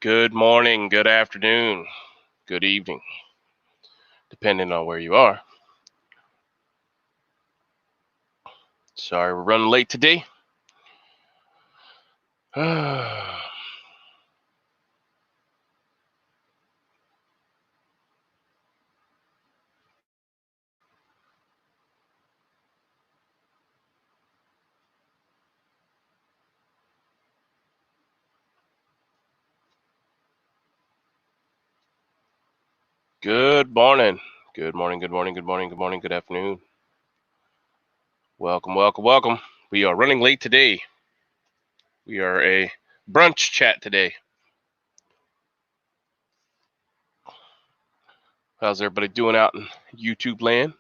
Good morning, good afternoon, good evening, depending on where you are. Sorry we're running late today. Good morning. Good morning, good morning, good morning, good morning, good afternoon. Welcome, welcome, welcome. We are running late today. We are a brunch chat today. How's everybody doing out in YouTube land?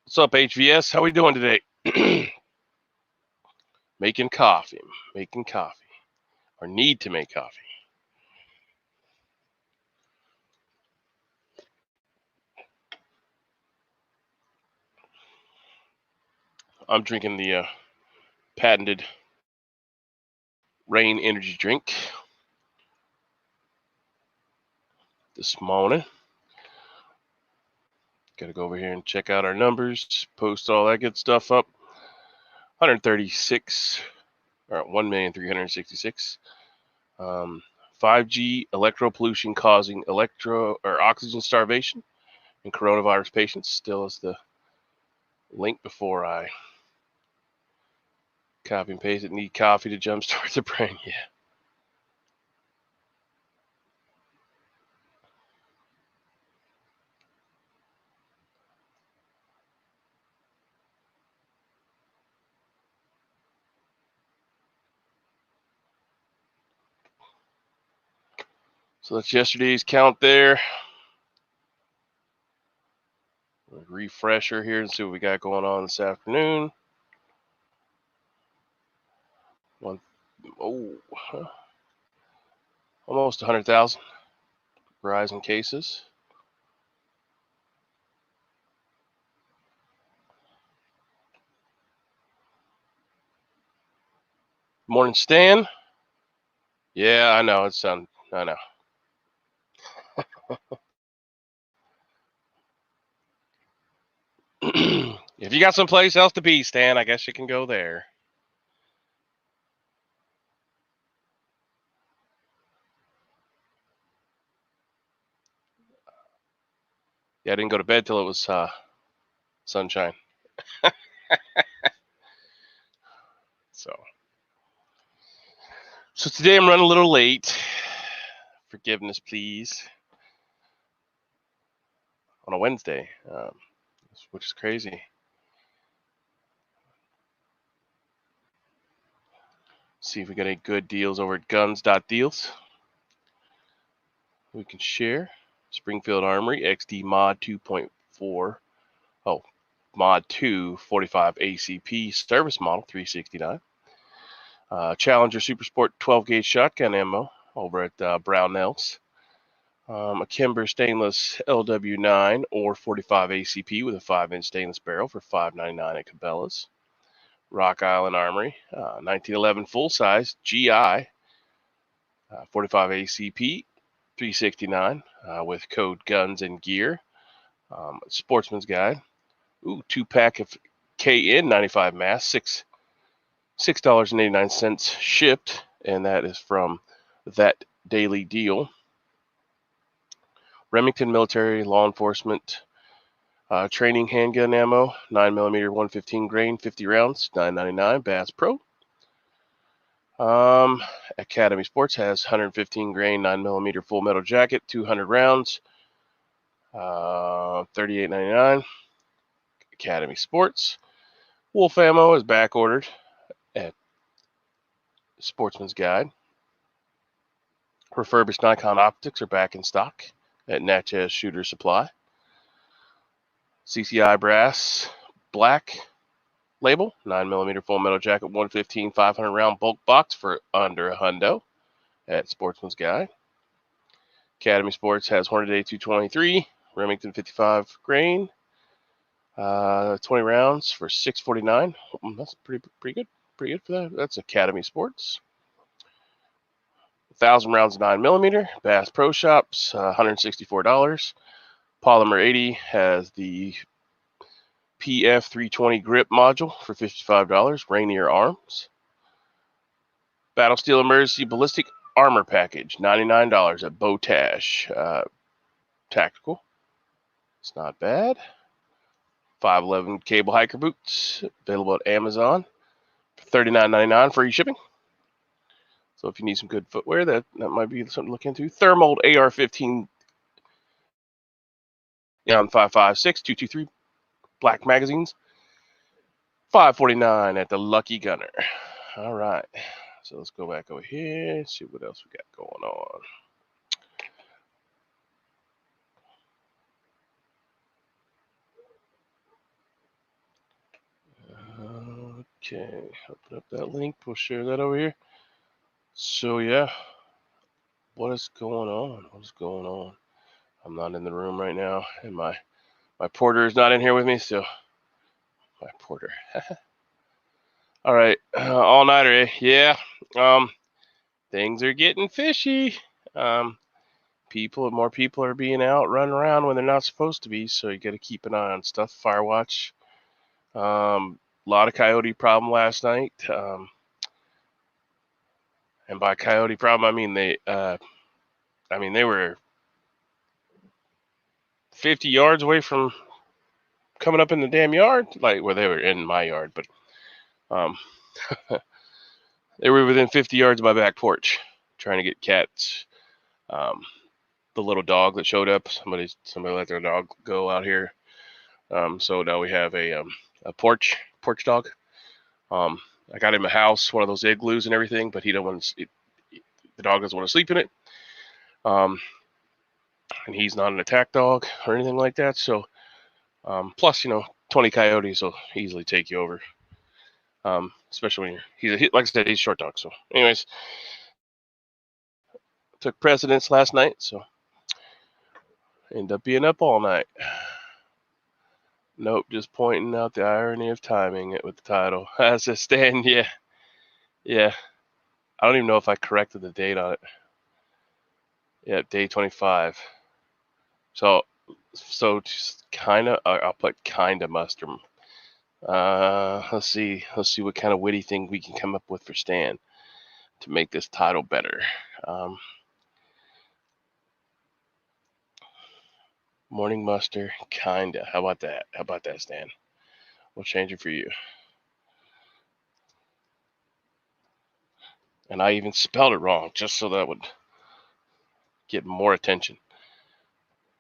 What's up, HVS? How we doing today? Making coffee, or need to make coffee. I'm drinking the patented Rain energy drink this morning. Got to go over here and check out our numbers, post all that good stuff up. 136, or 1,366. 5G electro pollution causing oxygen starvation in coronavirus patients. Still is the link before I copy and paste it. Need coffee to jumpstart the brain. Yeah. So that's yesterday's count there. Refresher here and see what we got going on this afternoon. Almost 100,000 rising cases. Morning, Stan. Yeah, I know. I know. If you got someplace else to be, Stan, I guess you can go there. Yeah, I didn't go to bed till it was sunshine. So today I'm running a little late. Forgiveness, please. On a Wednesday, which is crazy. See if we got any good deals over at guns.deals. We can share. Springfield Armory XD Mod 2.4. Oh, Mod 2 45 ACP service model 369. Challenger Super Sport 12 gauge shotgun ammo over at Brownells. A Kimber stainless LW9 or 45 ACP with a 5-inch stainless barrel for $5.99 at Cabela's. Rock Island Armory 1911 full size GI 45 ACP $369 with code guns and gear. Sportsman's Guide. Ooh, 2-pack of KN 95 mask, $6.89 shipped, and that is from That Daily Deal. Remington Military Law Enforcement training handgun ammo, 9mm 115 grain, 50 rounds, $9.99. Bass Pro. Academy Sports has 115 grain, 9mm full metal jacket, 200 rounds, $38.99. Academy Sports. Wolf ammo is back ordered at Sportsman's Guide. Refurbished Nikon optics are back in stock at Natchez Shooter Supply. CCI brass black label 9mm full metal jacket 115 500 round bulk box for under $100 at Sportsman's Guide. Academy Sports has Hornady 223 Remington 55 grain 20 rounds for $649. That's pretty good for that. That's Academy Sports. 1,000 rounds of 9mm Bass Pro Shops $164. Polymer 80 has the PF320 grip module for $55. Rainier Arms. Battle Steel Emergency Ballistic Armor Package $99 at Botash Tactical. It's not bad. 511 cable hiker boots available at Amazon for $39.99 free shipping. So if you need some good footwear, that might be something to look into. Thermold AR-15 on 5.56 223 black magazines, $549 at the Lucky Gunner. All right, so let's go back over here and see what else we got going on. Okay, open up that link. We'll share that over here. So yeah, what is going on? What is going on? I'm not in the room right now, and my porter is not in here with me. So my porter. All right, all nighter. Eh? Yeah. Things are getting fishy. More people are being out running around when they're not supposed to be. So you got to keep an eye on stuff. Fire watch. A lot of coyote problem last night. And by coyote problem, I mean they were 50 yards away from coming up in the damn yard, like where they were in my yard, but they were within 50 yards of my back porch trying to get cats. The little dog that showed up, somebody let their dog go out here. So now we have a porch dog. I got him a house, one of those igloos and everything, but he don't want to. The dog doesn't want to sleep in it. And he's not an attack dog or anything like that. So, plus 20 coyotes will easily take you over. Especially when he's like I said, he's a short dog. So, anyways, took precedence last night, so ended up being up all night. Nope, just pointing out the irony of timing it with the title. As a stand, yeah. I don't even know if I corrected the date on it. Yeah, day 25. So just kind of, I'll put kind of muster. Let's see what kind of witty thing we can come up with for Stan to make this title better. Morning muster, kinda. How about that, Stan? We'll change it for you. And I even spelled it wrong just so that would get more attention.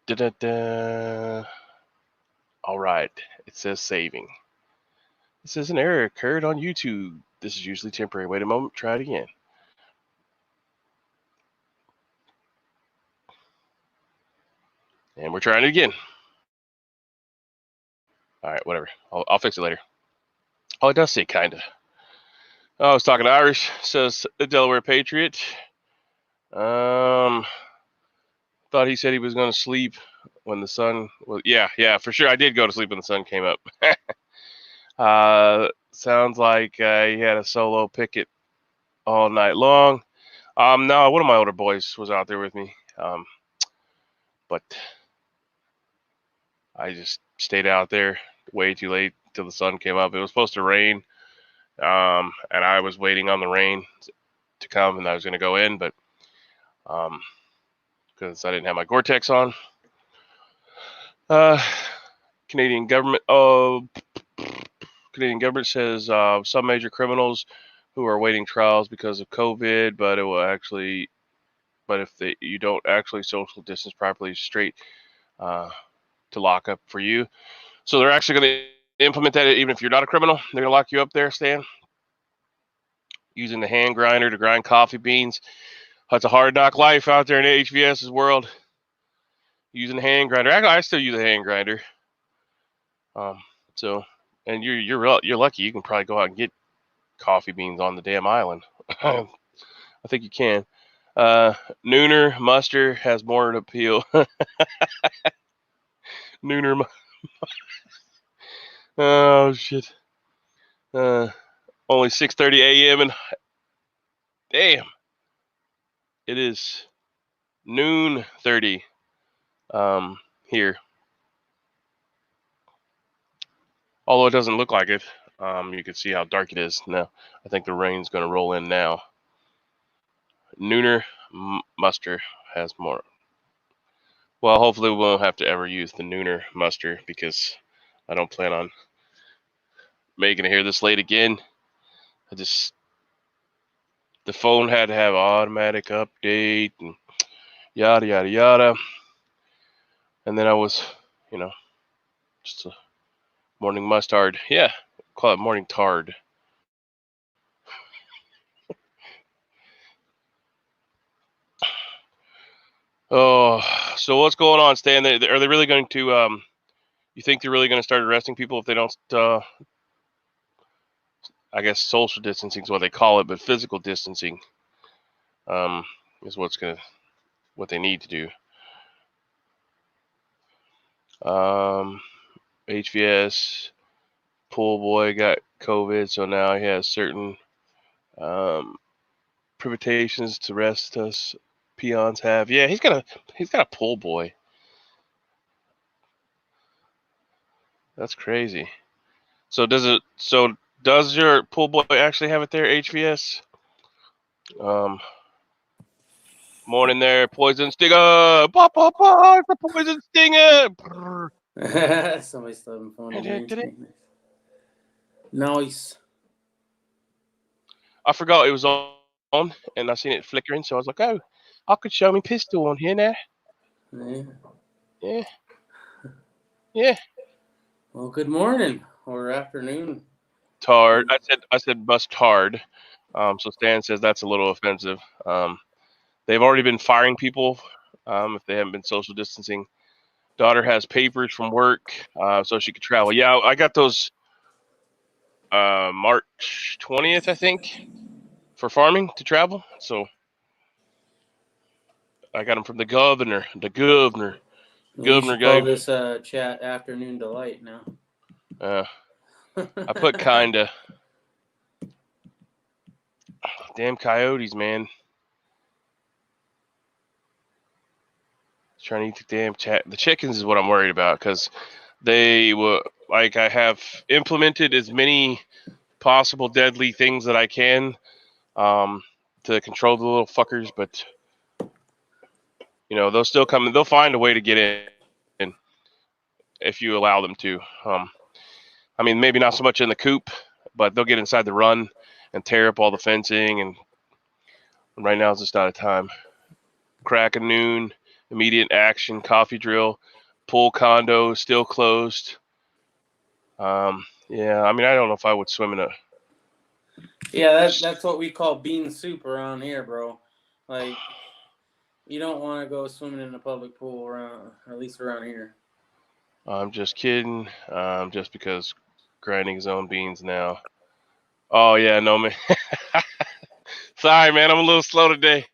Da-da-da. All right, it says saving. It says an error occurred on YouTube. This is usually temporary. Wait a moment, try it again. And we're trying it again. All right, whatever. I'll fix it later. Oh, it does say kinda. Oh, I was talking to Irish. Says the Delaware Patriot. Thought he said he was going to sleep when the sun. Well, yeah, for sure. I did go to sleep when the sun came up. Sounds like he had a solo picket all night long. No, one of my older boys was out there with me. But I just stayed out there way too late till the sun came up. It was supposed to rain. And I was waiting on the rain to come, and I was going to go in, but because I didn't have my Gore-Tex on. Canadian government says some major criminals who are awaiting trials because of COVID, but if you don't actually social distance properly, straight to lock up for you. So they're actually going to implement that even if you're not a criminal. They're gonna lock you up there, Stan. Using the hand grinder to grind coffee beans. That's a hard knock life out there in the HVS's world. Using a hand grinder. I still use a hand grinder. So, and you're lucky. You can probably go out and get coffee beans on the damn island. I think you can. Nooner muster has more an appeal. Nooner. Oh shit. Only 6:30 a.m. and damn, it is noon 30 here. Although it doesn't look like it, you can see how dark it is now. I think the rain's going to roll in now. Nooner muster has more. Well, hopefully we won't have to ever use the Nooner muster because I don't plan on making it here this late again. The phone had to have automatic update and yada yada yada. And then I was, just a morning mustard. Yeah, call it morning tard. Oh, so what's going on, Stan? Are they really going to? You think they're really going to start arresting people if they don't? I guess social distancing is what they call it, but physical distancing is what they need to do. HVS pool boy got COVID, so now he has certain privitations to rest us peons have. Yeah, he's got a pool boy. That's crazy. So does your pool boy actually have it there, HVS? Morning there, poison stinger. Pop, pop, pop, the poison stinger. Somebody's still having fun with me. Nice. I forgot it was on, and I seen it flickering, so I was like, oh, I could show me pistol on here now. Yeah. Yeah. Well, good morning or afternoon. Tard. I said mustard. So Stan says that's a little offensive. They've already been firing people if they haven't been social distancing. Daughter has papers from work, so she could travel. Yeah, I got those March 20th, I think, for farming to travel. So I got them from the governor. The governor. You should call this chat afternoon delight now. I put kinda. Damn coyotes, man. Trying to eat the damn the chickens is what I'm worried about because they will. I have implemented as many possible deadly things that I can to control the little fuckers, but they'll still come. They'll find a way to get in if you allow them to. I mean, maybe not so much in the coop, but they'll get inside the run and tear up all the fencing. And right now it's just out of time. Crack of noon, immediate action, coffee drill, pool condo still closed. Yeah, I mean, I don't know if I would swim in a. Yeah, that's what we call bean soup around here, bro. Like, you don't want to go swimming in a public pool around, at least around here. I'm just kidding. Just because grinding his own beans now. Oh yeah, no man. Sorry, man. I'm a little slow today.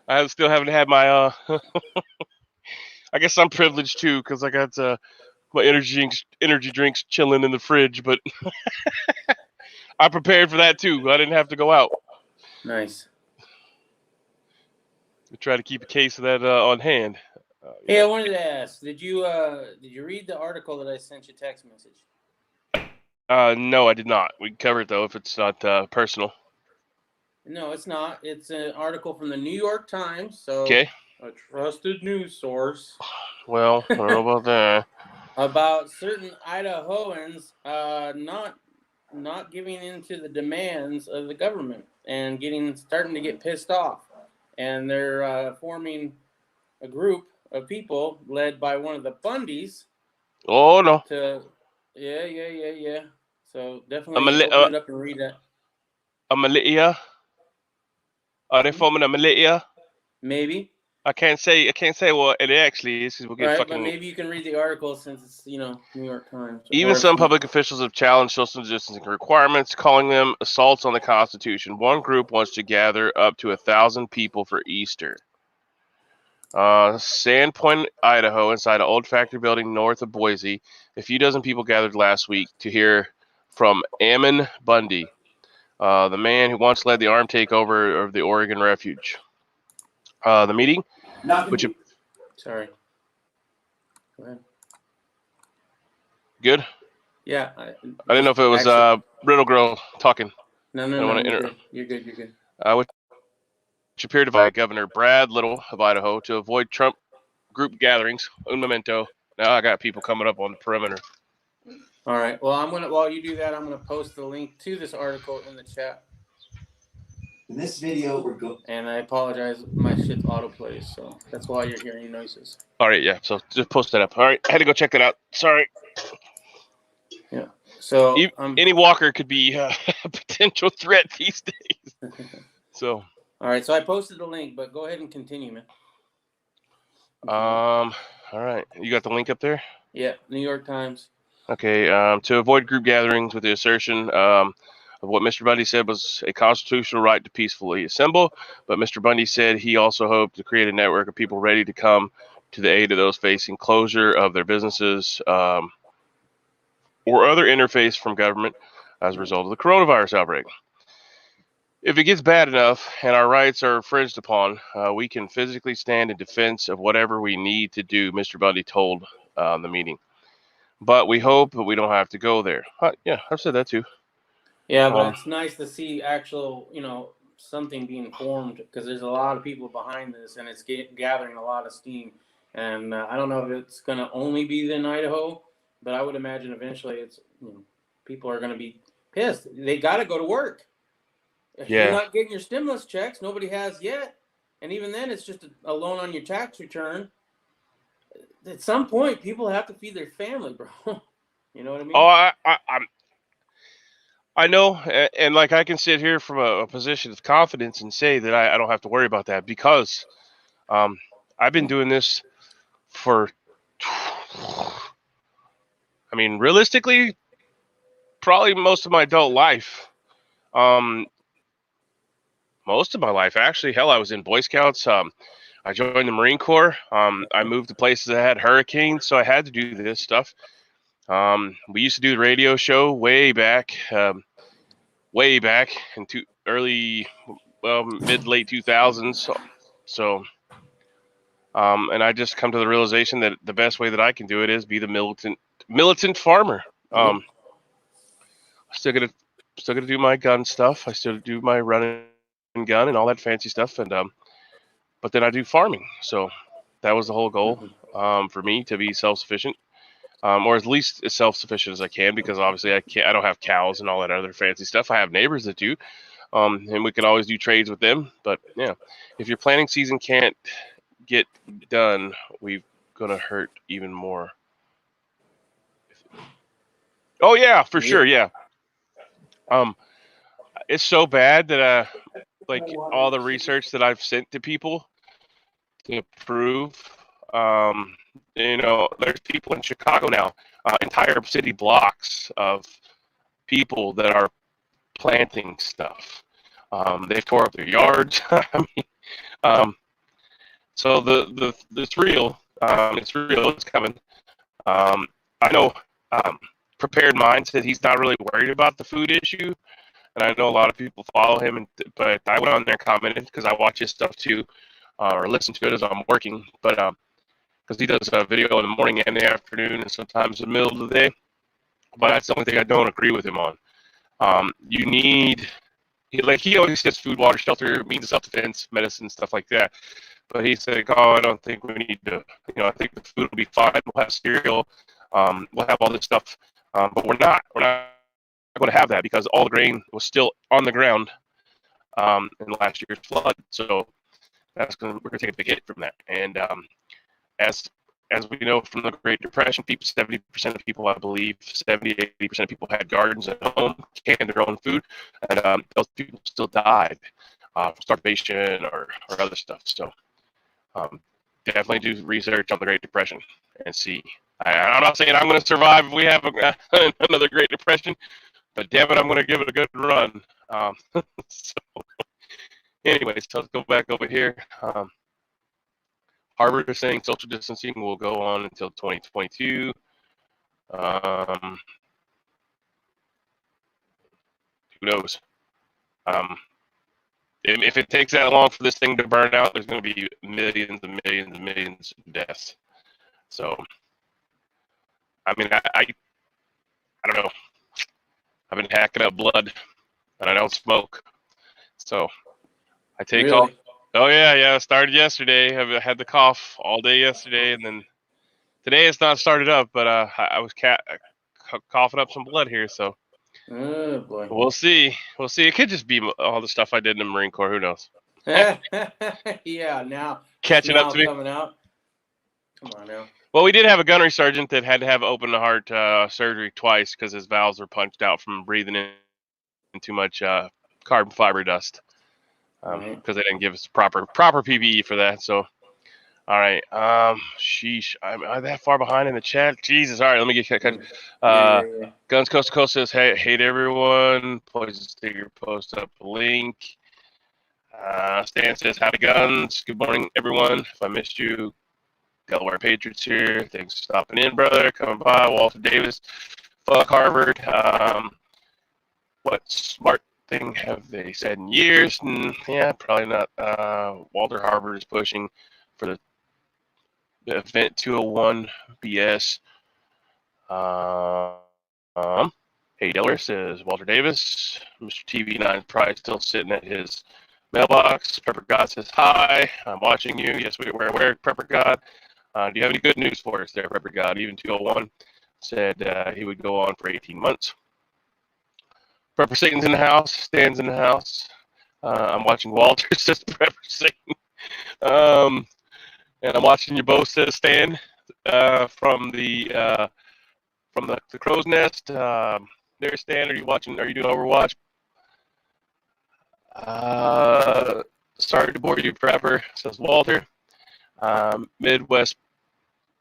I still haven't had my. I guess I'm privileged too because I got my energy drinks chilling in the fridge, but I prepared for that too. I didn't have to go out. Nice. We try to keep a case of that on hand. Hey, I wanted to ask, did you read the article that I sent you text message? No, I did not. We can cover it though if it's not personal. No, it's not. It's an article from the New York Times, so okay. A trusted news source. Well, I don't know about that. About certain Idahoans not giving in to the demands of the government and starting to get pissed off, and they're forming a group of people led by one of the Bundys. Oh no. Yeah. So definitely open it up and read that. A militia? Are they forming a militia? Maybe. I can't say what it actually is because we'll All get right, but fucking. maybe you can read the article since it's New York Times. Even some public officials have challenged social distancing requirements, calling them assaults on the Constitution. One group wants to gather up to 1,000 people for Easter. Sandpoint, Idaho, inside an old factory building north of Boise, a few dozen people gathered last week to hear from Ammon Bundy, the man who once led the armed takeover of the Oregon Refuge. The meeting, Sorry. Go ahead. Good? Yeah. I didn't know if it was Riddle Girl talking. No. You're good. Which appeared to by Governor Brad Little of Idaho to avoid Trump group gatherings. Un momento. Now I got people coming up on the perimeter. All right. Well, while you do that, I'm gonna post the link to this article in the chat. In this video, we're going. And I apologize, my shit's autoplays, so that's why you're hearing noises. All right, yeah. So just post that up. All right, I had to go check that out. Sorry. Yeah. So any walker could be a potential threat these days. So. All right. So I posted the link, but go ahead and continue, man. All right. You got the link up there? Yeah. New York Times. Okay. To avoid group gatherings with the assertion of what Mr. Bundy said was a constitutional right to peacefully assemble, but Mr. Bundy said he also hoped to create a network of people ready to come to the aid of those facing closure of their businesses or other interface from government as a result of the coronavirus outbreak. If it gets bad enough and our rights are infringed upon, we can physically stand in defense of whatever we need to do, Mr. Bundy told the meeting. But we hope that we don't have to go there. Yeah, I've said that too. Yeah, but it's nice to see actual, something being formed because there's a lot of people behind this and it's gathering a lot of steam. And I don't know if it's going to only be in Idaho, but I would imagine eventually it's people are going to be pissed. They got to go to work. If you're not getting your stimulus checks, nobody has yet. And even then, it's just a loan on your tax return. At some point, people have to feed their family, bro. You know what I mean? Oh, I know, and like I can sit here from a position of confidence and say that I don't have to worry about that because I've been doing this for, realistically, probably most of my adult life. Most of my life, actually. Hell, I was in Boy Scouts. I joined the Marine Corps. I moved to places that had hurricanes, so I had to do this stuff. We used to do the radio show way back in mid-late 2000s. So, and I just come to the realization that the best way that I can do it is be the militant farmer. I still gotta do my gun stuff. I still do my running gun and all that fancy stuff, and but then I do farming. So that was the whole goal for me, to be self-sufficient, or at least as self-sufficient as I can, because obviously I don't have cows and all that other fancy stuff. I have neighbors that do, and we can always do trades with them. But yeah, if your planting season can't get done, we're gonna hurt even more. Oh yeah, for sure, yeah. It's so bad that like all the research that I've sent to people to prove, there's people in Chicago now, entire city blocks of people that are planting stuff. They've tore up their yards. So it's real. It's real. It's coming. I know. Prepared Mind said he's not really worried about the food issue. And I know a lot of people follow him, but I went on there and commented because I watch his stuff too, or listen to it as I'm working. But because he does a video in the morning and the afternoon, and sometimes in the middle of the day. But that's the only thing I don't agree with him on. You need, he always says food, water, shelter, means of self-defense, medicine, stuff like that. But he's like, I don't think we need to. I think the food will be fine. We'll have cereal. We'll have all this stuff. But we're not going to have that because all the grain was still on the ground in last year's flood. So we're going to take a big hit from that. And as as we know from the Great Depression, 70% of people, I believe, 70-80% of people had gardens at home, canned their own food, and those people still died from starvation or other stuff. So definitely do research on the Great Depression and see. I'm not saying I'm going to survive if we have another Great Depression, but damn it, I'm going to give it a good run. So, anyways, so let's go back over here. Harvard is saying social distancing will go on until 2022. Who knows? If it takes that long for this thing to burn out, there's going to be millions and millions and millions of deaths. So, I mean, I don't know. I've been hacking up blood, and I don't smoke. So, I take Really? all. Oh, yeah. It started yesterday. I had the cough all day yesterday, and then today it's not started up, but I was coughing up some blood here, so. Oh, boy. We'll see. It could just be all the stuff I did in the Marine Corps. Who knows? Yeah, now Catching up to me. Coming out. Come on now. Well, we did have a gunnery sergeant that had to have open heart surgery twice because his valves were punched out from breathing in too much carbon fiber dust. Because they didn't give us proper PPE for that. So, all right. Sheesh. I'm that far behind in the chat. Jesus. All right. Let me get Yeah. Guns Coast to Coast says, hate everyone. Poison Sticker post up a link. Stan says, howdy guns. Good morning, everyone. If I missed you, Delaware Patriots here. Thanks for stopping in, brother. Coming by. Walter Davis. Fuck Harvard. What smart thing have they said in years? Yeah, probably not. Walter Harvard is pushing for the Event 201 BS. Hey, Delaware says Walter Davis. Mr. TV9 is probably still sitting at his mailbox. Prepper God says hi. I'm watching you. Yes, we're aware. Prepper God. Do you have any good news for us there, Prepper God? Even 201 said he would go on for 18 months. Prepper Satan's in the house. Stan's in the house. I'm watching Walter, says Prepper Satan. And I'm watching you both, says Stan, from the crow's nest. There, Stan. Are you doing Overwatch? Sorry to bore you, Prepper, says Walter. Midwest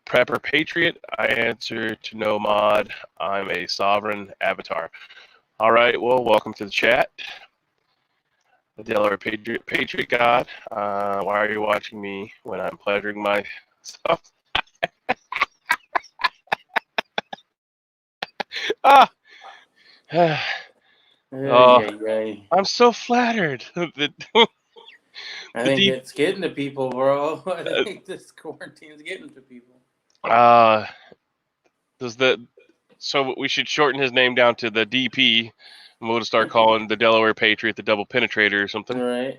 Prepper Patriot. I answer to no mod. I'm a sovereign avatar. All right. Well, welcome to the chat. The Delaware Patriot God. Why are you watching me when I'm pleasuring myself? I'm so flattered. I think it's getting to people, bro. I think this quarantine's getting to people. So we should shorten his name down to the DP, and we'll start calling the Delaware Patriot the Double Penetrator or something. Right.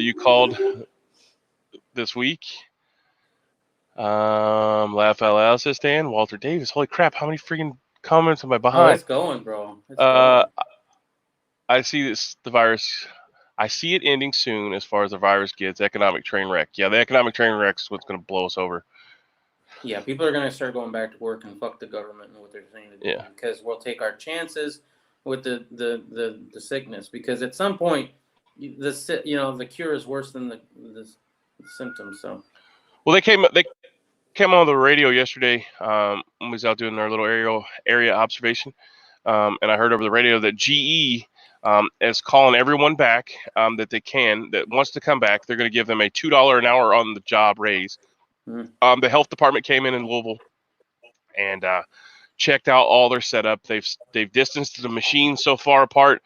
You called this week. Laugh out loud, says Stan. Walter Davis. Holy crap! How many freaking comments am I behind? Oh, it's going, bro. It's going. I see the virus. I see it ending soon as far as the virus gets. Economic train wreck. Yeah, the economic train wreck is what's going to blow us over. Yeah, people are going to start going back to work and fuck the government and what they're saying to do. Yeah. Because we'll take our chances with the sickness. Because at some point, the cure is worse than the symptoms. So. Well, they came on the radio yesterday. When we was out doing our little area observation, and I heard over the radio that GE is calling everyone back that wants to come back. They're going to give them a $2 an hour on the job raise. The health department came in Louisville and checked out all their setup. They've distanced the machines so far apart.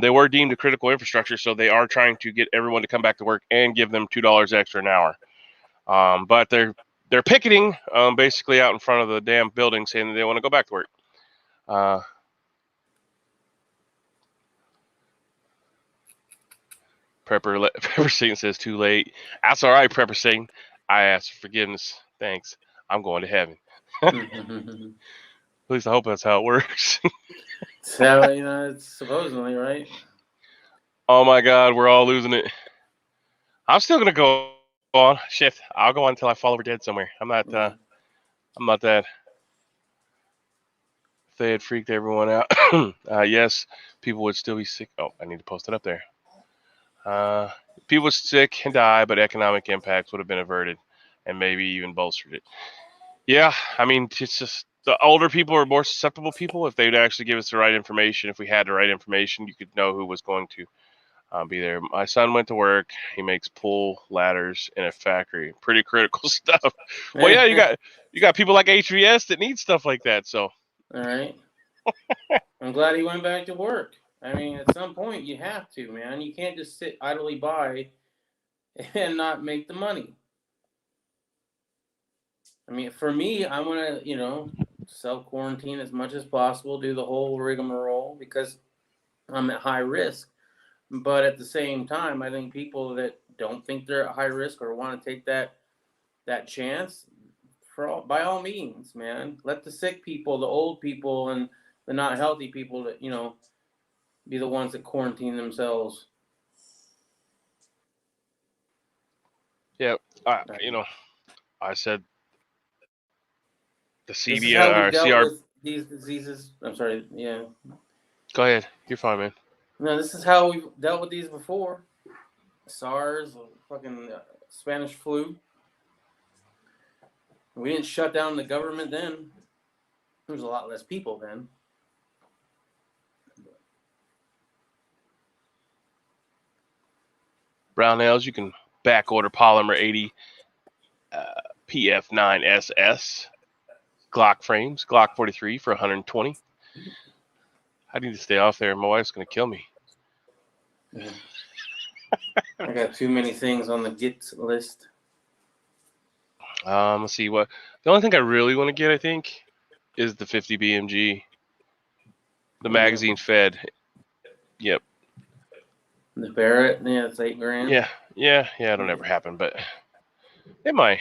They were deemed a critical infrastructure, so they are trying to get everyone to come back to work and give them $2 extra an hour. But they're picketing basically out in front of the damn building, saying that they want to go back to work. Prepper Satan says too late. That's all right, Prepper Satan. I ask for forgiveness. Thanks. I'm going to heaven. At least I hope that's how it works. So, it's supposedly, right? Oh my God, we're all losing it. I'm still gonna go on. Shit, I'll go on until I fall over dead somewhere. I'm not that. If they had freaked everyone out, yes, people would still be sick. Oh, I need to post it up there. People would sick and die, but economic impacts would have been averted and maybe even bolstered it. Yeah, I mean, it's just the older people are more susceptible people. If they'd actually give us the right information, if we had the right information, you could know who was going to be there. My son went to work. He makes pull ladders in a factory. Pretty critical stuff. Well, yeah, you got people like HVS that need stuff like that. So, all right. I'm glad he went back to work. I mean, at some point you have to, man. You can't just sit idly by and not make the money. I mean, for me, I want to, self-quarantine as much as possible, do the whole rigmarole because I'm at high risk. But at the same time, I think people that don't think they're at high risk or want to take that chance, by all means, man, let the sick people, the old people, and the not healthy people that be the ones that quarantine themselves. yeah, I said the This is how CB we've dealt CR. with these diseases. I'm sorry, yeah. Go ahead, you're fine, man. No, this is how we've dealt with these before. SARS, fucking Spanish flu. We didn't shut down the government then. There was a lot less people then. Brownells, you can back order polymer 80 PF9SS Glock frames, Glock 43 for 120. I need to stay off there. My wife's gonna kill me. Yeah. I got too many things on the get list. Let's see what. The only thing I really want to get, I think, is the 50 BMG, the magazine fed. Yep. The Barrett, yeah, it's $8,000. Yeah. It'll never happen, but it might.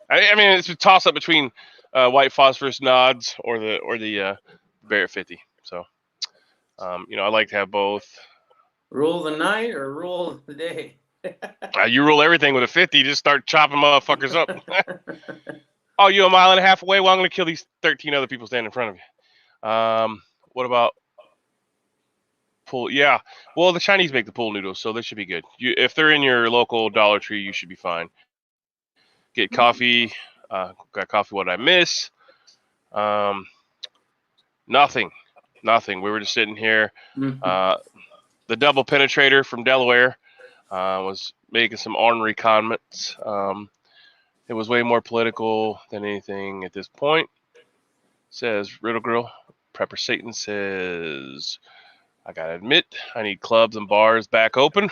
I mean, it's a toss up between white phosphorus nods or the Barrett 50. So, I like to have both. Rule of the night or rule of the day? You rule everything with a 50. Just start chopping motherfuckers up. Oh, you a mile and a half away? Well, I'm going to kill these 13 other people standing in front of you. What about pool? Yeah. Well, the Chinese make the pool noodles, so they should be good. If they're in your local Dollar Tree, you should be fine. Get coffee. Got coffee. What did I miss? Nothing. We were just sitting here. The double penetrator from Delaware was making some ornery comments. It was way more political than anything at this point. Says Riddle Grill. Prepper Satan says, I gotta admit, I need clubs and bars back open.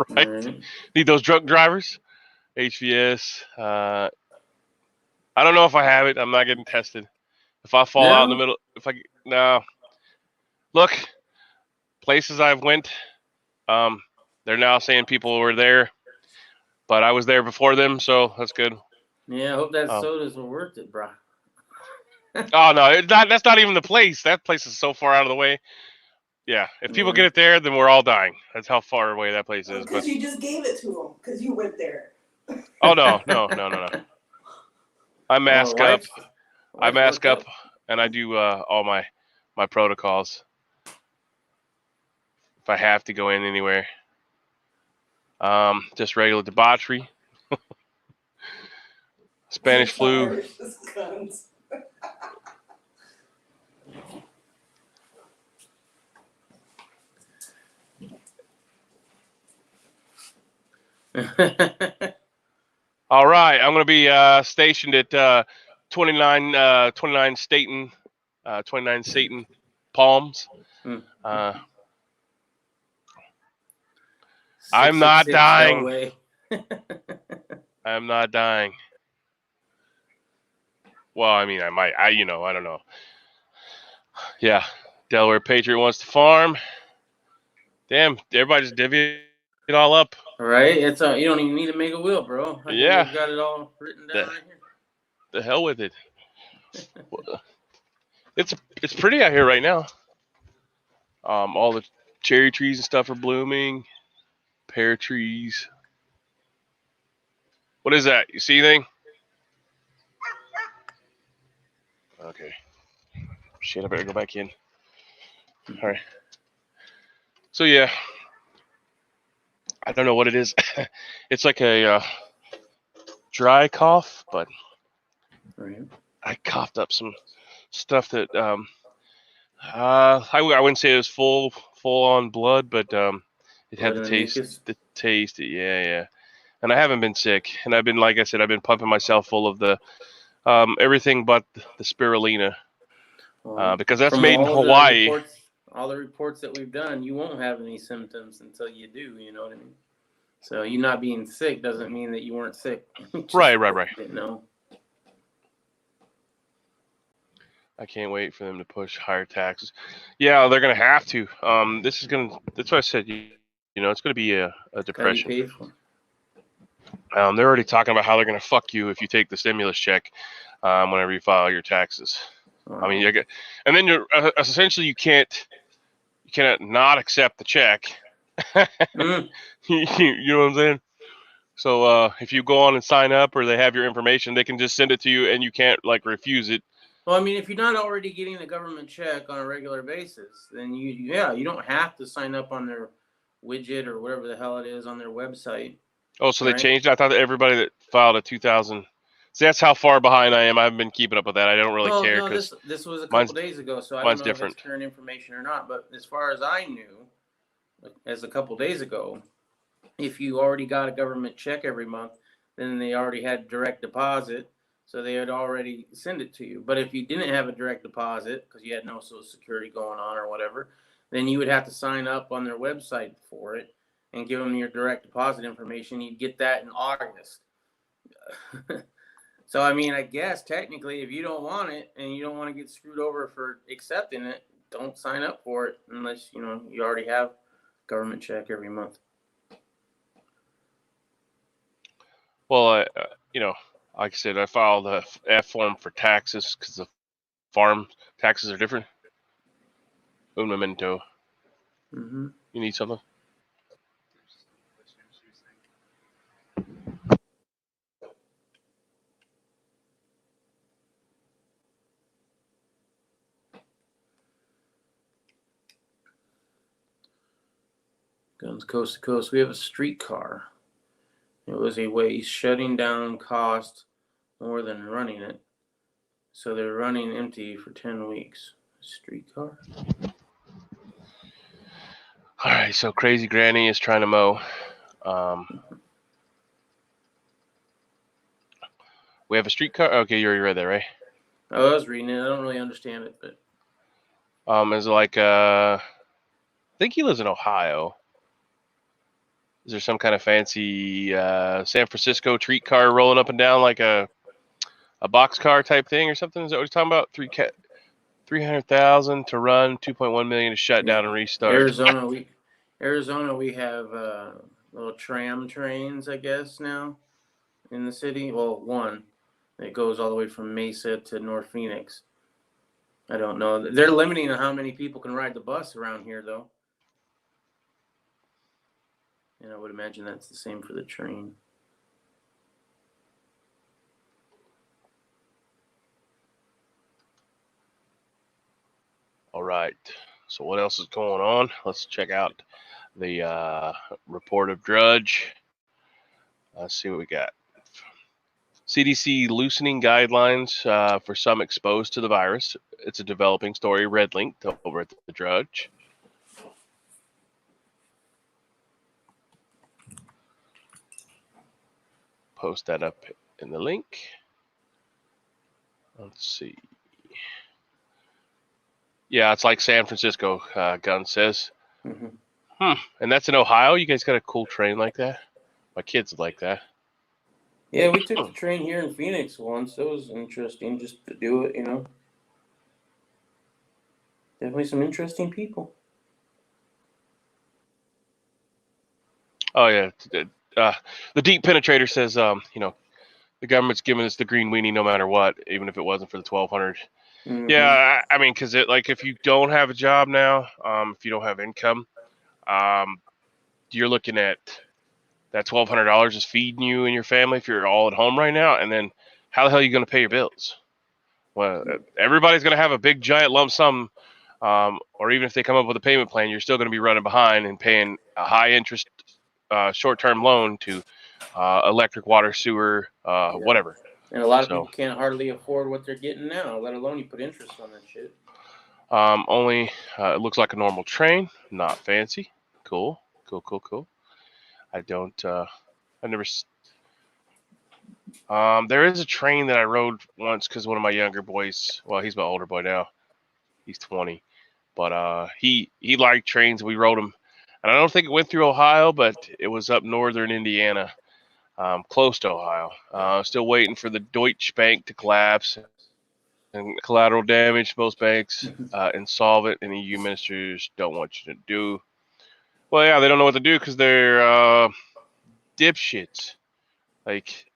Right? Mm-hmm. Need those drunk drivers. HVS. I don't know if I have it. I'm not getting tested. If I fall out in the middle, look, places I've went, they're now saying people were there, but I was there before them, so that's good. Yeah, I hope that sodas were worth it, bro. Oh no, that's not even the place. That place is so far out of the way. Yeah, if people get it there, then we're all dying. That's how far away that place is. Because you just gave it to them because you went there. Oh no. I mask up. And I do all my protocols. If I have to go in anywhere, just regular debauchery. Spanish flu. All right, I'm going to be stationed at 29 Staten Palms. I'm not dying. I'm not dying. Well, I mean, I might. I don't know. Yeah, Delaware Patriot wants to farm. Damn, everybody just divvy it all up. Right? It's you don't even need to make a will, bro. Yeah, got it all written down right here. The hell with it. It's pretty out here right now. All the cherry trees and stuff are blooming. Pear trees. What is that? You see anything? Okay. Shit, I better go back in. All right. So yeah, I don't know what it is. It's like a dry cough, but Right. I coughed up some stuff that I wouldn't say it was full on blood, but it had Blood the and mucus. taste. Yeah. And I haven't been sick, and I've been, like I said, I've been pumping myself full of the everything but the spirulina, because that's From made in Hawaii. all the reports that we've done, you won't have any symptoms until you do. You know what I mean? So you not being sick doesn't mean that you weren't sick. Right. Didn't know. I can't wait for them to push higher taxes. Yeah, they're gonna have to. That's what I said. It's gonna be a Gotta be depression. paid for. They're already talking about how they're gonna fuck you if you take the stimulus check whenever you file your taxes. I mean, and then you're essentially you cannot not accept the check. You know what I'm saying? So if you go on and sign up, or they have your information, they can just send it to you, and you can't like refuse it. Well, I mean, if you're not already getting a government check on a regular basis, then you don't have to sign up on their widget or whatever the hell it is on their website. Oh, so Right. they changed it? I thought that everybody that filed a 2000. See, that's how far behind I am. I haven't been keeping up with that. I don't really care No, because this was a couple days ago, so I don't mine's know different. if it's current information or not. But as far as I knew, as a couple days ago, if you already got a government check every month, then they already had direct deposit, so they had already sent it to you. But if you didn't have a direct deposit because you had no Social Security going on or whatever, then you would have to sign up on their website for it and give them your direct deposit information. You'd get that in August. So, I mean, I guess technically if you don't want it and you don't want to get screwed over for accepting it, don't sign up for it unless, you already have government check every month. Well, like I said, I filed the F form for taxes because the farm taxes are different. Un momento. Mm-hmm. You need something? Guns coast to coast. We have a streetcar. It was a waste. Shutting down cost more than running it. So they're running empty for 10 weeks. Streetcar? All right, so Crazy Granny is trying to mow. We have a streetcar. Okay, you already read that, right? I was reading it. I don't really understand it, but Is it like I think he lives in Ohio. Is there some kind of fancy San Francisco treat car rolling up and down like a boxcar type thing or something? Is that what you're talking about? 300,000 to run, 2.1 million to shut down and restart. Arizona, we have little tram trains, I guess, now in the city. Well, one that goes all the way from Mesa to North Phoenix. I don't know. They're limiting on how many people can ride the bus around here, though. And I would imagine that's the same for the train. All right. So what else is going on? Let's check out the report of Drudge. Let's see what we got. CDC loosening guidelines for some exposed to the virus. It's a developing story. Red linked over at the Drudge. Post that up in the link. Let's see. Yeah, it's like San Francisco, Gunn says. Mm-hmm. And that's in Ohio? You guys got a cool train like that? My kids like that. Yeah, we took the train here in Phoenix once. It was interesting just to do it, Definitely some interesting people. Oh, yeah. The Deep Penetrator says, the government's giving us the green weenie no matter what, even if it wasn't for the 1,200. Mm-hmm. Yeah, I mean, because if you don't have a job now, if you don't have income, you're looking at that $1,200 is feeding you and your family if you're all at home right now, and then how the hell are you going to pay your bills? Well, everybody's going to have a big giant lump sum, or even if they come up with a payment plan, you're still going to be running behind and paying a high interest short-term loan to electric, water, sewer, whatever. And a lot of people can't hardly afford what they're getting now, let alone you put interest on that shit. Only it looks like a normal train, not fancy. Cool. I don't. I never. There is a train that I rode once because one of my younger boys. Well, he's my older boy now. He's 20, but he liked trains. We rode them, and I don't think it went through Ohio, but it was up northern Indiana, close to Ohio. Still waiting for the Deutsche Bank to collapse and collateral damage. Most banks insolvent, and EU ministers don't want you to do. Well, yeah, they don't know what to do because they're dipshits. Like,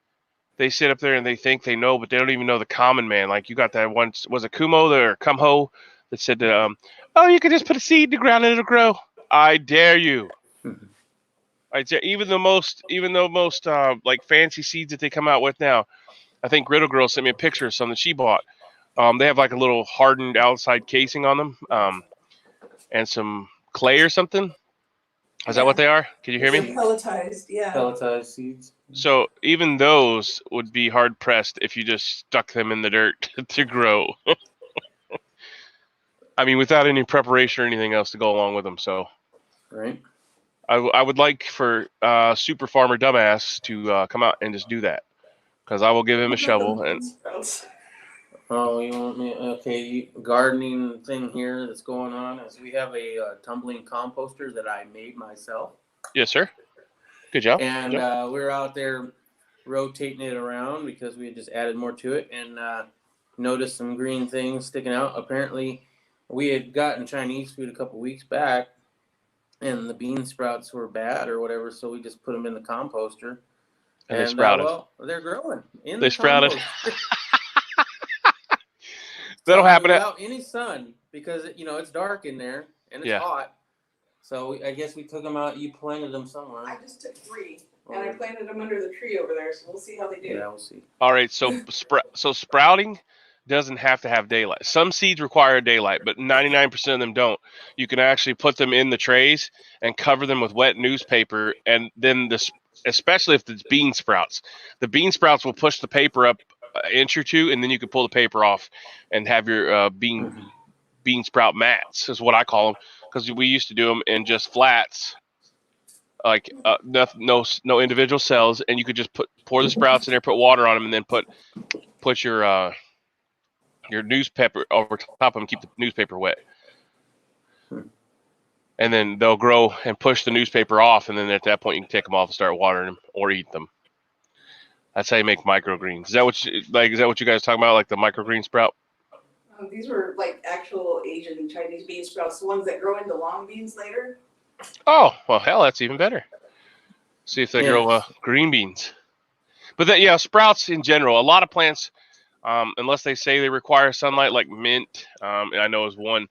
they sit up there and they think they know, but they don't even know the common man. Like, you got that one, was it Kumo or Kumho that said, oh, you can just put a seed in the ground and it'll grow. I dare you. Even the most like fancy seeds that they come out with now. I think Griddle Girl sent me a picture of some that she bought. They have like a little hardened outside casing on them, and some clay or something. Is that what they are? Can you hear me? Pelletized, yeah. Pelletized seeds. So even those would be hard pressed if you just stuck them in the dirt to grow. I mean, without any preparation or anything else to go along with them. So, right. I would like for Super Farmer Dumbass to come out and just do that, because I will give him a shovel. And oh, you want me? Okay, gardening thing here that's going on is we have a tumbling composter that I made myself. Yes, sir. Good job. And we're out there rotating it around because we had just added more to it, and noticed some green things sticking out. Apparently, we had gotten Chinese food a couple weeks back, and the bean sprouts were bad or whatever, so we just put them in the composter. And they sprouted. Well, they're growing in they the sprouted. That'll happen without any sun, because it's dark in there and it's hot. So I guess we took them out. You planted them somewhere. I just took 3, and I planted them under the tree over there. So we'll see how they do. Yeah, we'll see. All right, so sprouting doesn't have to have daylight. Some seeds require daylight, but 99% of them don't. You can actually put them in the trays and cover them with wet newspaper, and then especially if it's bean sprouts, the bean sprouts will push the paper up an inch or two, and then you can pull the paper off and have your bean sprout mats, is what I call them, because we used to do them in just flats, like no individual cells, and you could just pour the sprouts in there, put water on them, and then put your newspaper over top of them, keep the newspaper wet, and then they'll grow and push the newspaper off, and then at that point you can take them off and start watering them or eat them. That's how you make microgreens. Is that what you guys are talking about, like the microgreen sprout? These were like actual Asian Chinese bean sprouts, the ones that grow into long beans later. Oh, well, hell, that's even better. See if they grow green beans. But sprouts in general, a lot of plants, unless they say they require sunlight, like mint, and I know is one.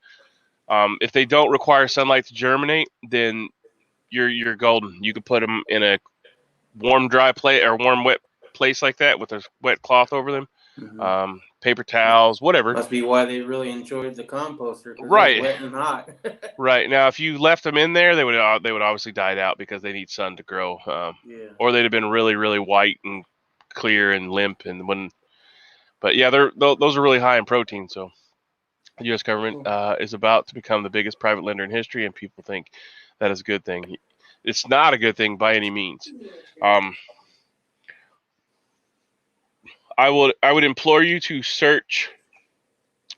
If they don't require sunlight to germinate, then you're golden. You could put them in a warm, dry place or warm, wet place like that with a wet cloth over them, paper towels, whatever. Must be why they really enjoyed the composter, right? It was wet and hot. Right. Now, if you left them in there, they would obviously died out because they need sun to grow, or they'd have been really, really white and clear and limp and wouldn't. But yeah, those are really high in protein. So the U.S. government is about to become the biggest private lender in history, and people think that is a good thing. It's not a good thing by any means. I would implore you to search.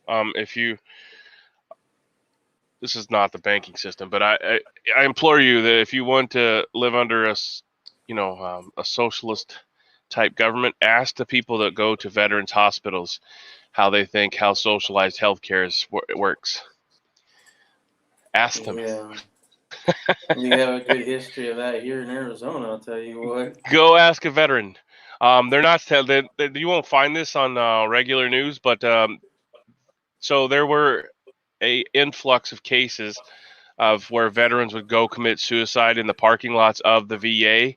This is not the banking system, but I implore you that if you want to live under a socialist type government, ask the people that go to veterans hospitals how they think how socialized healthcare works. Ask them. Yeah. We have a good history of that here in Arizona, I'll tell you what. Go ask a veteran. They're not. You won't find this on regular news, but so there were a influx of cases of where veterans would go commit suicide in the parking lots of the VA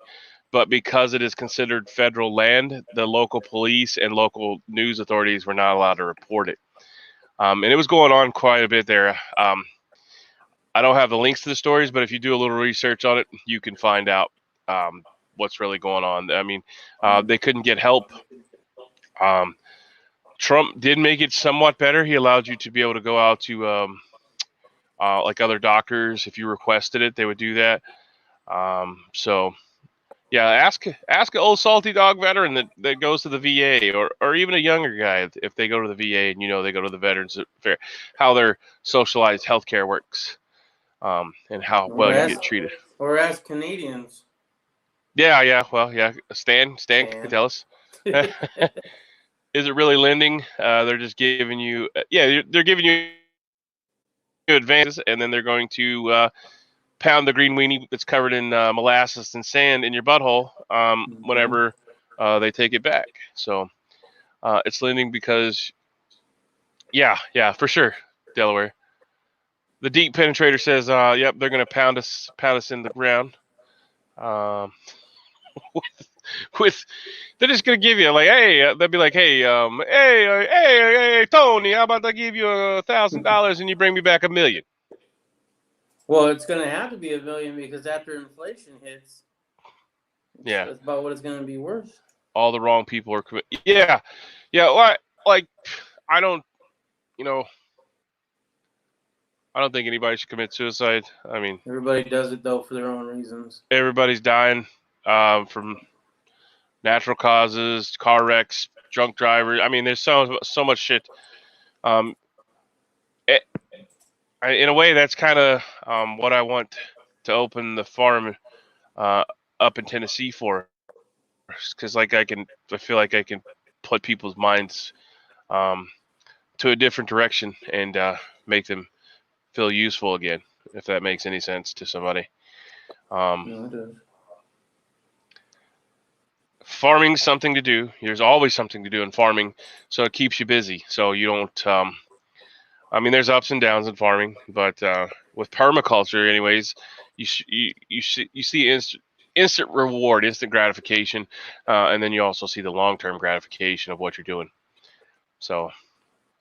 but because it is considered federal land, the local police and local news authorities were not allowed to report it. And it was going on quite a bit there. I don't have the links to the stories, but if you do a little research on it, you can find out what's really going on. I mean, they couldn't get help. Trump did make it somewhat better. He allowed you to be able to go out to like other doctors. If you requested it, they would do that. So, yeah, ask an old salty dog veteran that goes to the VA, or even a younger guy if they go to the VA and they go to the Veterans Fair, how their socialized healthcare works, and how well you get treated. Or ask Canadians. Yeah. Well, yeah. Stan can tell us. Is it really lending? They're just giving you, they're giving you advances, and then they're going to pound the green weenie that's covered in molasses and sand in your butthole whenever they take it back. So it's lending because, yeah, for sure, Delaware. The deep penetrator says, yep, they're going to pound us in the ground. With they're just gonna give you like, hey, they'll be like, hey, hey, Tony, how about I give you $1,000 and you bring me back $1 million? Well, it's gonna have to be $1 million because after inflation hits, that's about what it's gonna be worth. All the wrong people are committing. Yeah. Like I don't think anybody should commit suicide. I mean, everybody does it though for their own reasons. Everybody's dying from natural causes, car wrecks, drunk drivers. I mean, there's so much shit. In a way, that's kind of what I want to open the farm up in Tennessee for, because I feel like I can put people's minds to a different direction and make them feel useful again, if that makes any sense to somebody. No, it does. Farming's something to do. There's always something to do in farming, so it keeps you busy. So you don't. I mean, there's ups and downs in farming, but with permaculture, anyways, you see instant reward, instant gratification, and then you also see the long-term gratification of what you're doing. So,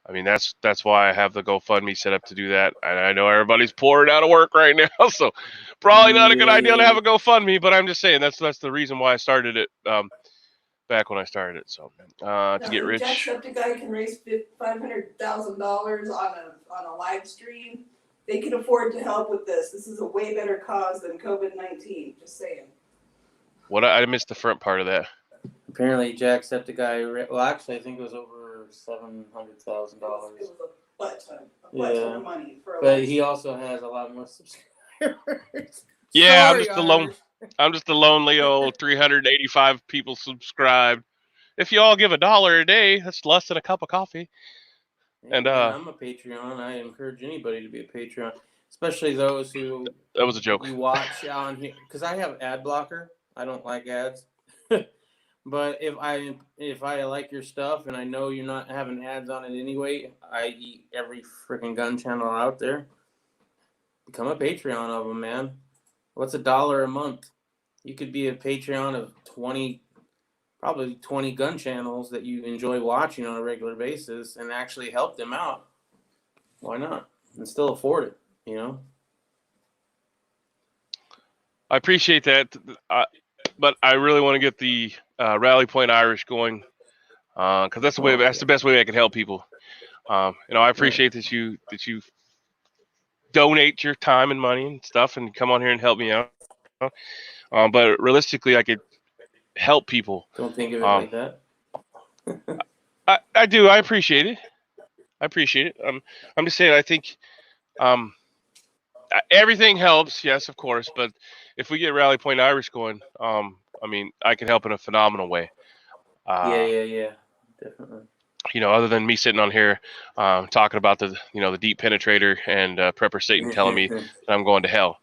I mean, that's why I have the GoFundMe set up to do that. And I know everybody's pouring out of work right now, so probably not a good idea to have a GoFundMe. But I'm just saying that's the reason why I started it back when I started it. So to get rich. Jacksepticeye can raise $500,000 on a live stream. They can afford to help with this. This is a way better cause than COVID-19. Just saying. What I missed the front part of that. Apparently, Jacksepticeye. Well, actually, I think it was over $700,000. It was a butt ton of money for a But he also has a lot more subscribers. Yeah, Sorry, I'm just a lonely old 385 people subscribed. If you all give $1 a day, that's less than a cup of coffee. Yeah, and I'm a Patreon. I encourage anybody to be a Patreon, especially those who. That was a joke. You watch on here because I have ad blocker. I don't like ads. But if I like your stuff and I know you're not having ads on it anyway, I eat every freaking gun channel out there. Become a Patreon of them, man. What's $1 a month? You could be a Patreon of 20 gun channels that you enjoy watching on a regular basis and actually help them out. Why not? And still afford it, I appreciate that. But I really want to get the Rally Point Irish going, because that's the best way I can help people. I appreciate that you donate your time and money and stuff and come on here and help me out. But realistically, I could help people. Don't think of it like that. I do. I appreciate it. I'm just saying. I think everything helps. Yes, of course. But if we get Rally Point Irish going, I mean, I can help in a phenomenal way. Yeah, definitely. Other than me sitting on here talking about the deep penetrator and Prepper Satan telling me that I'm going to hell.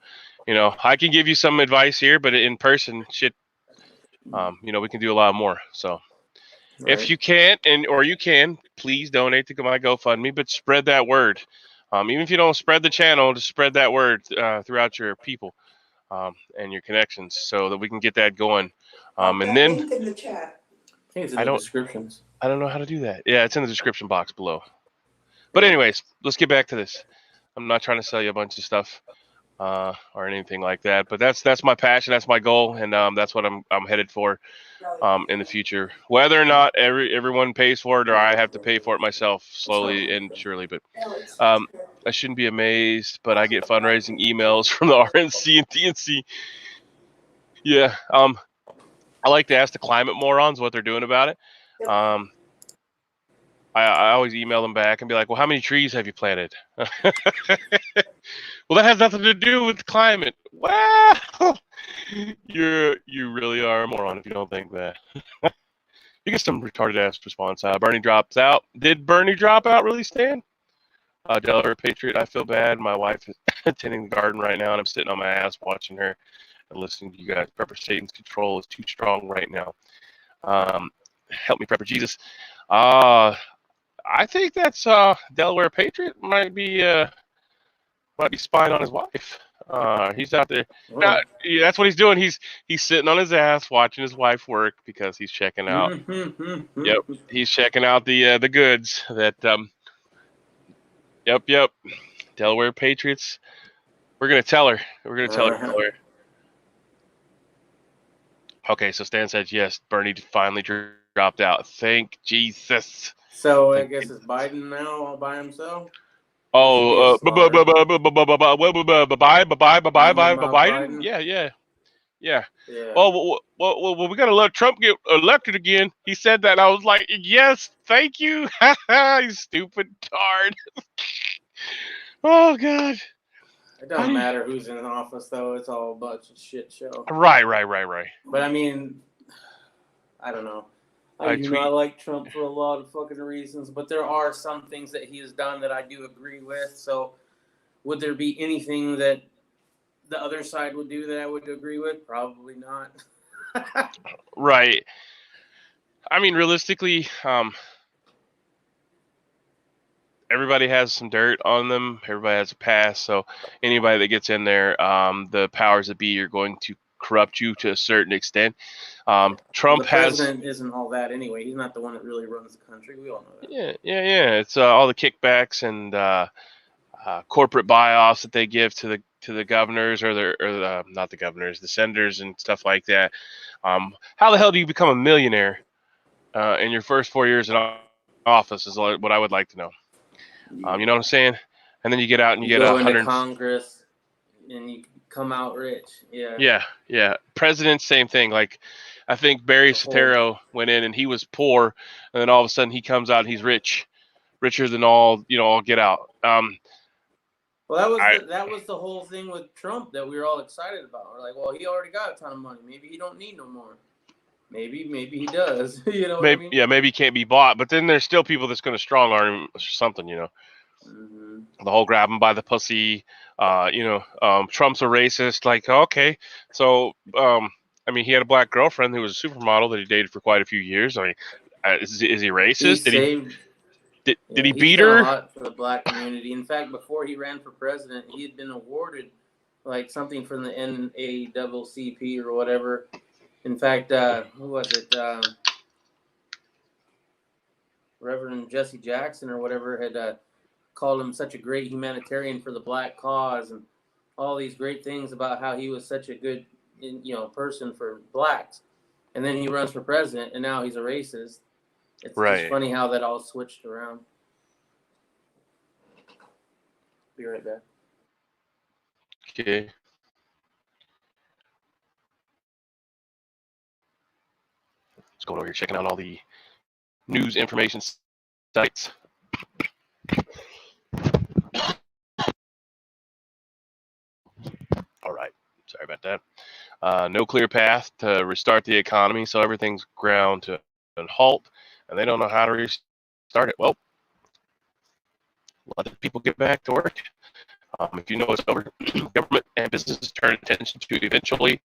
I can give you some advice here, but in person, shit, we can do a lot more. So if you can't, or you can, please donate to my GoFundMe, but spread that word. Even if you don't spread the channel, just spread that word throughout your people and your connections so that we can get that going. Pop And that then link in the chat. I think it's in I the don't- descriptions. I don't know how to do that. Yeah, it's in the description box below. But anyways, let's get back to this. I'm not trying to sell you a bunch of stuff or anything like that, but that's my passion, that's my goal, and that's what I'm headed for in the future. Whether or not everyone pays for it or I have to pay for it myself slowly and surely, but Alex. I shouldn't be amazed. But I get fundraising emails from the RNC and TNC. Yeah, I like to ask the climate morons what they're doing about it. I always email them back and be like, well, how many trees have you planted? Well, that has nothing to do with the climate. Well, you really are a moron if you don't think that. You get some retarded ass response. Bernie drops out. Did Bernie drop out really, Stan? Delaware Patriot, I feel bad. My wife is tending the garden right now, and I'm sitting on my ass watching her and listening to you guys. Prepper Satan's control is too strong right now. Help me, Prepper Jesus. I think that's Delaware Patriot might be spying on his wife. He's out there. Now, yeah, that's what he's doing. He's sitting on his ass watching his wife work because he's checking out. Yep, he's checking out the goods that. Yep. Delaware Patriots. We're gonna tell her. Tell her. Okay, so Stan says yes. Bernie finally dropped out. Thank Jesus. So I guess it's Biden now all by himself. Oh, bye. Biden. Yeah. Well, we gotta let Trump get elected again. He said that. I was like, yes, thank you. You stupid tard. Oh God. It doesn't matter who's in office though. It's all a bunch of shit show. Right. But I mean, I don't know. I do not like Trump for a lot of fucking reasons, but there are some things that he has done that I do agree with. So, would there be anything that the other side would do that I would agree with? Probably not. Right. I mean, realistically, everybody has some dirt on them. Everybody has a past. So anybody that gets in there, the powers that be are going to corrupt you to a certain extent. Trump the president isn't all that anyway. He's not the one that really runs the country. We all know that. Yeah. It's all the kickbacks and corporate buy-offs that they give to the governors or not the governors, the senators and stuff like that. How the hell do you become a millionaire in your first 4 years in office is what I would like to know. You know what I'm saying? And then you get out and you get go 100 into Congress and you come out rich. Yeah. President, same thing. Like, I think Barry Soetoro went in and he was poor, and then all of a sudden he comes out and he's richer than all get out. Well, that was the whole thing with Trump that we were all excited about. We're like, well, he already got a ton of money. Maybe he don't need no more. Maybe he does. You know what I mean? Yeah, maybe he can't be bought, but then there's still people that's going to strong arm him or something, Mm-hmm. The whole grab him by the pussy, Trump's a racist. Like, okay, so I mean, he had a black girlfriend who was a supermodel that he dated for quite a few years. I mean, is he racist? Did he beat her? He's done a lot for the black community. In fact, before he ran for president, he had been awarded like something from the NAACP or whatever. In fact, who was it? Reverend Jesse Jackson or whatever had called him such a great humanitarian for the black cause and all these great things about how he was such a good, person for blacks. And then he runs for president, and now he's a racist. It's just funny how that all switched around. Be right back. Okay. Let's go over here checking out all the news information sites. All right. Sorry about that. No clear path to restart the economy, so everything's ground to a halt, and they don't know how to restart it. Well, let the people get back to work. If you know it's over, government and businesses turn attention to eventually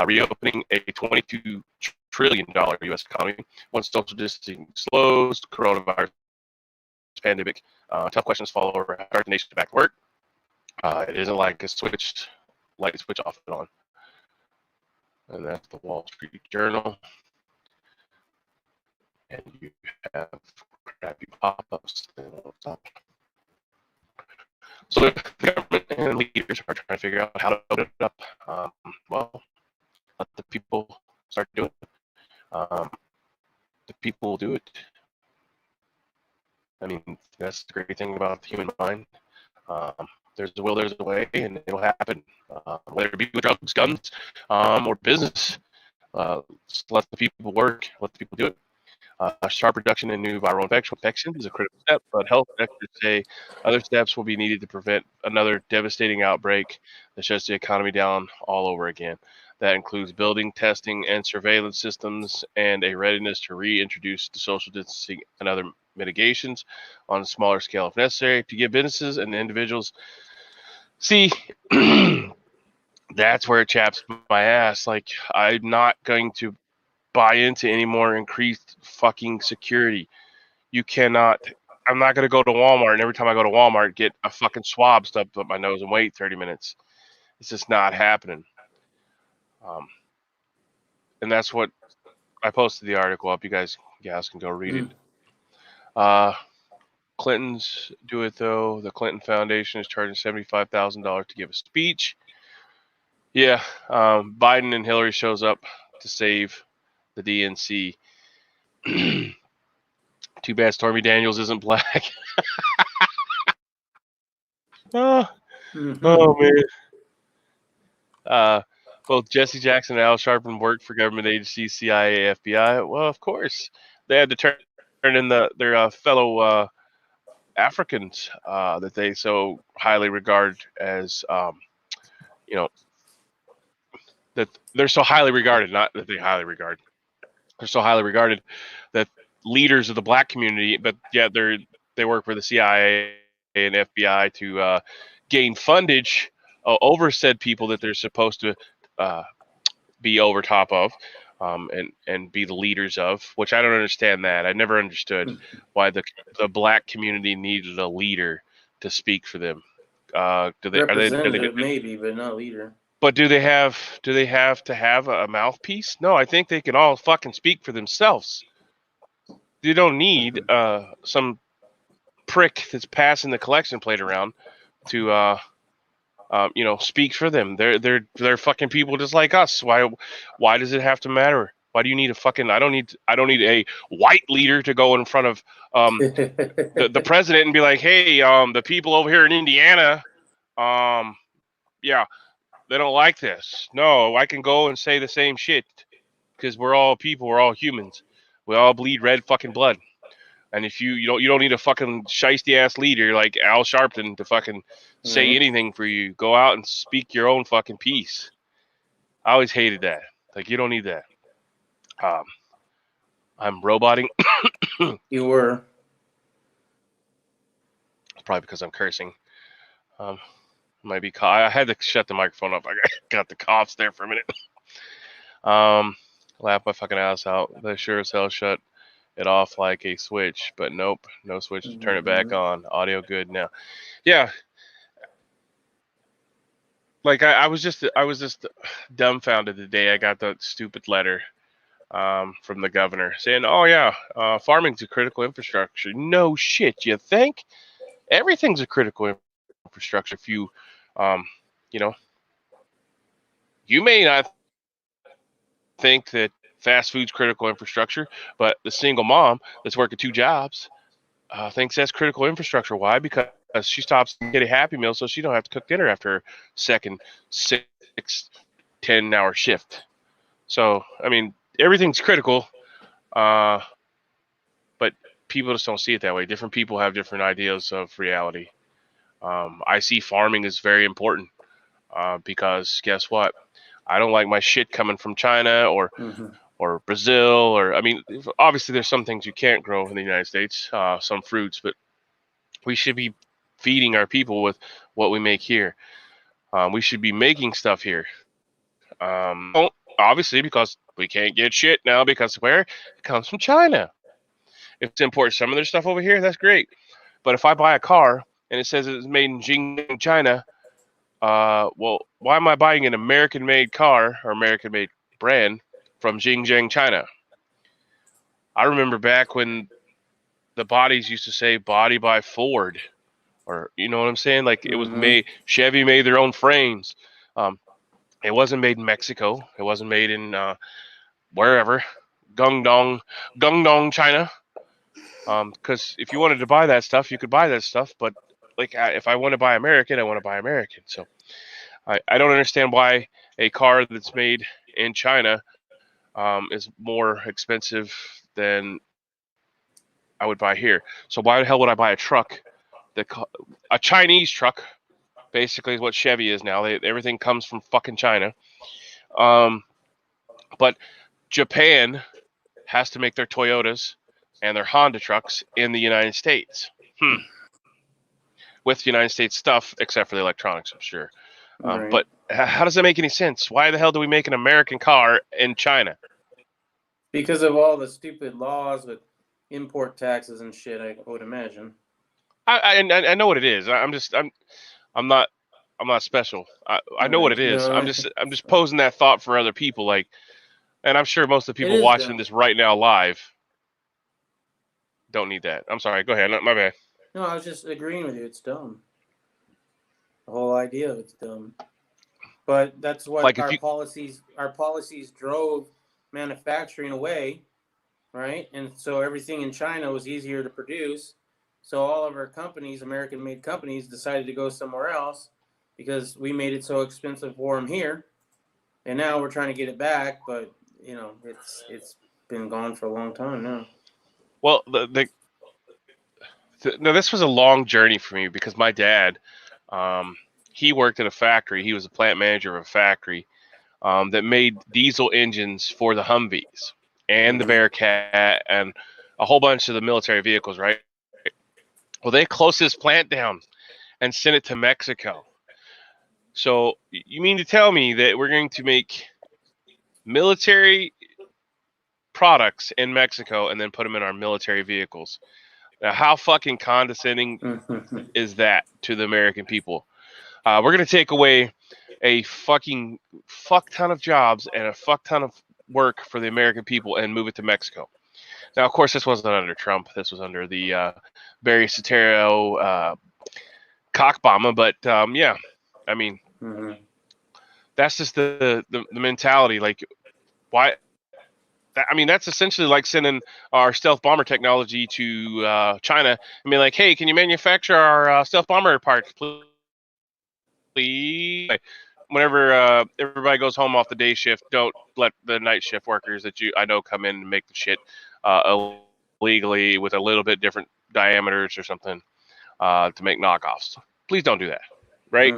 reopening a $22 trillion U.S. economy once social distancing slows, coronavirus pandemic. Tough questions follow over how the nation to back to work. It isn't like a light switch off and on. and that's the Wall Street Journal. And you have crappy pop-ups. So the government and leaders are trying to figure out how to open it up. Well, let the people start doing it. The people will do it. I mean, that's the great thing about the human mind. There's a will, there's a way, and it'll happen. Whether it be with drugs, guns, or business. Just let the people work, let the people do it. Sharp reduction in new viral infections is a critical step, but health experts say other steps will be needed to prevent another devastating outbreak that shuts the economy down all over again. That includes building, testing, and surveillance systems, and a readiness to reintroduce the social distancing and other mitigations on a smaller scale if necessary to give businesses and individuals. See, that's where it chaps my ass. Like, I'm not going to buy into any more increased fucking security. You cannot. I'm not going to go to Walmart and every time I go to Walmart get a fucking swab stuffed up my nose and wait 30 minutes. It's just not happening. And that's what I posted the article up. You guys can go read it. Clintons do it though. The Clinton Foundation is charging $75,000 to give a speech. Yeah, Biden and Hillary shows up to save the DNC. Too bad Stormy Daniels isn't black. Oh man. Both Jesse Jackson and Al Sharpton worked for government agencies, CIA, FBI. Well, of course, they had to turn in their fellow Africans that they so highly regard as, that they're so highly regarded. Not that they highly regard. They're so highly regarded that leaders of the black community, but yet they work for the CIA and FBI to gain fundage over said people that they're supposed to be over top of and be the leaders of, which I don't understand that. I never understood why the black community needed a leader to speak for them. Representative maybe, but not leader. But do they have to have a mouthpiece? No, I think they can all fucking speak for themselves. You don't need some prick that's passing the collection plate around to speak for them. They're fucking people just like us. Why does it have to matter? Why do you need a fucking? I don't need a white leader to go in front of the president and be like, hey, the people over here in Indiana, yeah, they don't like this. No, I can go and say the same shit because we're all people. We're all humans. We all bleed red fucking blood. And if you don't need a fucking shiesty ass leader like Al Sharpton to fucking say anything for you. Go out and speak your own fucking piece. I always hated that. Like, you don't need that. I'm roboting. You were. It's probably because I'm cursing. Might be. I had to shut the microphone off. I got the coughs there for a minute. Laugh my fucking ass out. They sure as hell shut it off like a switch, but nope, no switch to turn it back on. Audio good now. Yeah. Like I was just dumbfounded the day I got that stupid letter from the governor saying, "Oh yeah, farming's a critical infrastructure." No shit, you think? Everything's a critical infrastructure. If you, you may not think that fast food's critical infrastructure, but the single mom that's working 2 jobs thinks that's critical infrastructure. Why? Because she stops and get a Happy Meal so she don't have to cook dinner after her second 6, 10-hour shift. So, I mean, everything's critical, but people just don't see it that way. Different people have different ideas of reality. I see farming is very important because guess what? I don't like my shit coming from China or Brazil, or, I mean, obviously there's some things you can't grow in the United States, some fruits, but we should be feeding our people with what we make here. We should be making stuff here. Obviously, because we can't get shit now because where? It comes from China. If it's import some of their stuff over here, that's great. But if I buy a car and it says it's made in Jingdong, China, well, why am I buying an American-made car or American-made brand from Xinjiang, China. I remember back when the bodies used to say "body by Ford," or you know what I'm saying? Like it was made. Chevy made their own frames. It wasn't made in Mexico. It wasn't made in wherever, Guangdong, China. Because if you wanted to buy that stuff, you could buy that stuff. But like, if I want to buy American, I want to buy American. So I don't understand why a car that's made in China is more expensive than I would buy here. So why the hell would I buy a truck a Chinese truck? Basically, is what Chevy is now. Everything comes from fucking China. But Japan has to make their Toyotas and their Honda trucks in the United States. With United States stuff, except for the electronics, I'm sure. Right. But how does that make any sense? Why the hell do we make an American car in China? Because of all the stupid laws with import taxes and shit, I would imagine. I know what it is. I'm not special. I know what it is. No. I'm just posing that thought for other people. Like, and I'm sure most of the people watching dumb. this right now live don't need that. I'm sorry. Go ahead. My bad. No, I was just agreeing with you. It's dumb. The whole idea of it's dumb. But that's what Like our policies drove manufacturing away, right? And so everything in China was easier to produce. So all of our companies, American-made companies, decided to go somewhere else because we made it so expensive for them here. And now we're trying to get it back, but you know, it's been gone for a long time now. Well, no, this was a long journey for me because my dad, he worked at a factory. He was a plant manager of a factory that made diesel engines for the Humvees and the Bearcat and a whole bunch of the military vehicles, right? Well, they closed this plant down and sent it to Mexico. So you mean to tell me that we're going to make military products in Mexico and then put them in our military vehicles? Now, how fucking condescending is that to the American people? We're going to take away a fucking fuck ton of jobs and a fuck ton of work for the American people and move it to Mexico. Now, of course, this wasn't under Trump. This was under the Barry Soetoro cockbomber. But yeah, I mean, that's just the mentality. Like, why? I mean, that's essentially like sending our stealth bomber technology to China and be like, hey, can you manufacture our stealth bomber parts, please? Whenever everybody goes home off the day shift, don't let the night shift workers that I know come in and make the shit illegally with a little bit different diameters or something to make knockoffs. Please don't do that, right?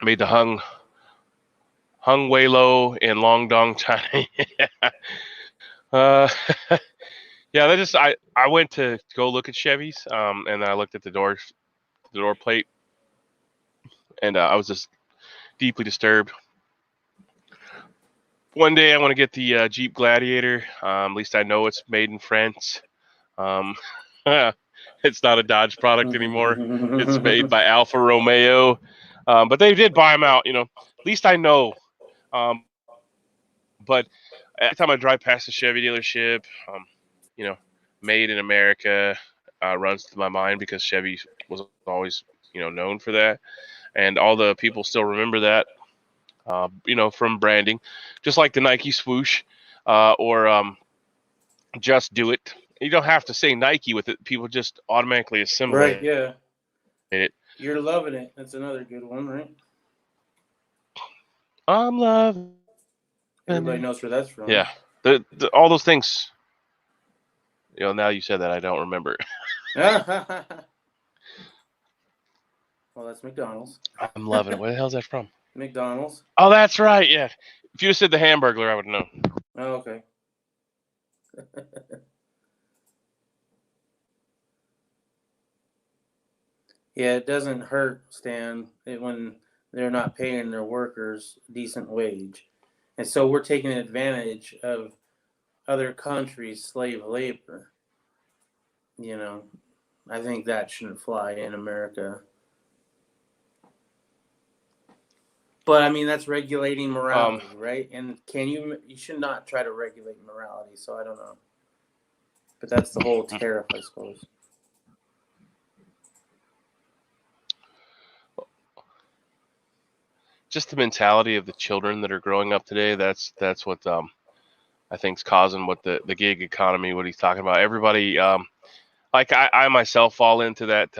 Made the hung way low in Longdong, China. Yeah, I went to go look at Chevys, and then I looked at the door plate, and I was just deeply disturbed. One day I want to get the Jeep Gladiator. At least I know it's made in France. It's not a Dodge product anymore. It's made by Alfa Romeo. But they did buy them out, you know. At least I know. But every time I drive past the Chevy dealership, you know, made in America runs through my mind because Chevy was always, you know, known for that. And all the people still remember that, you know, from branding. Just like the Nike swoosh or Just Do It. You don't have to say Nike with it. People just automatically assimilate yeah. it. You're loving it. That's another good one, right? I'm loving Everybody knows where that's from. Yeah. All those things. You know, now you said that, I don't remember. Well, that's McDonald's. I'm loving it. Where the hell is that from? McDonald's. Oh, that's right. Yeah. If you said the Hamburglar, I would know. Oh, okay. Yeah, it doesn't hurt, Stan, when they're not paying their workers a decent wage. And so we're taking advantage of other countries' slave labor. You know, I think that shouldn't fly in America. But I mean, that's regulating morality, right? And you should not try to regulate morality. So I don't know. But that's the whole tariff, I suppose. Just the mentality of the children that are growing up today. That's what I think is causing what the gig economy, what he's talking about. Everybody, like I myself fall into that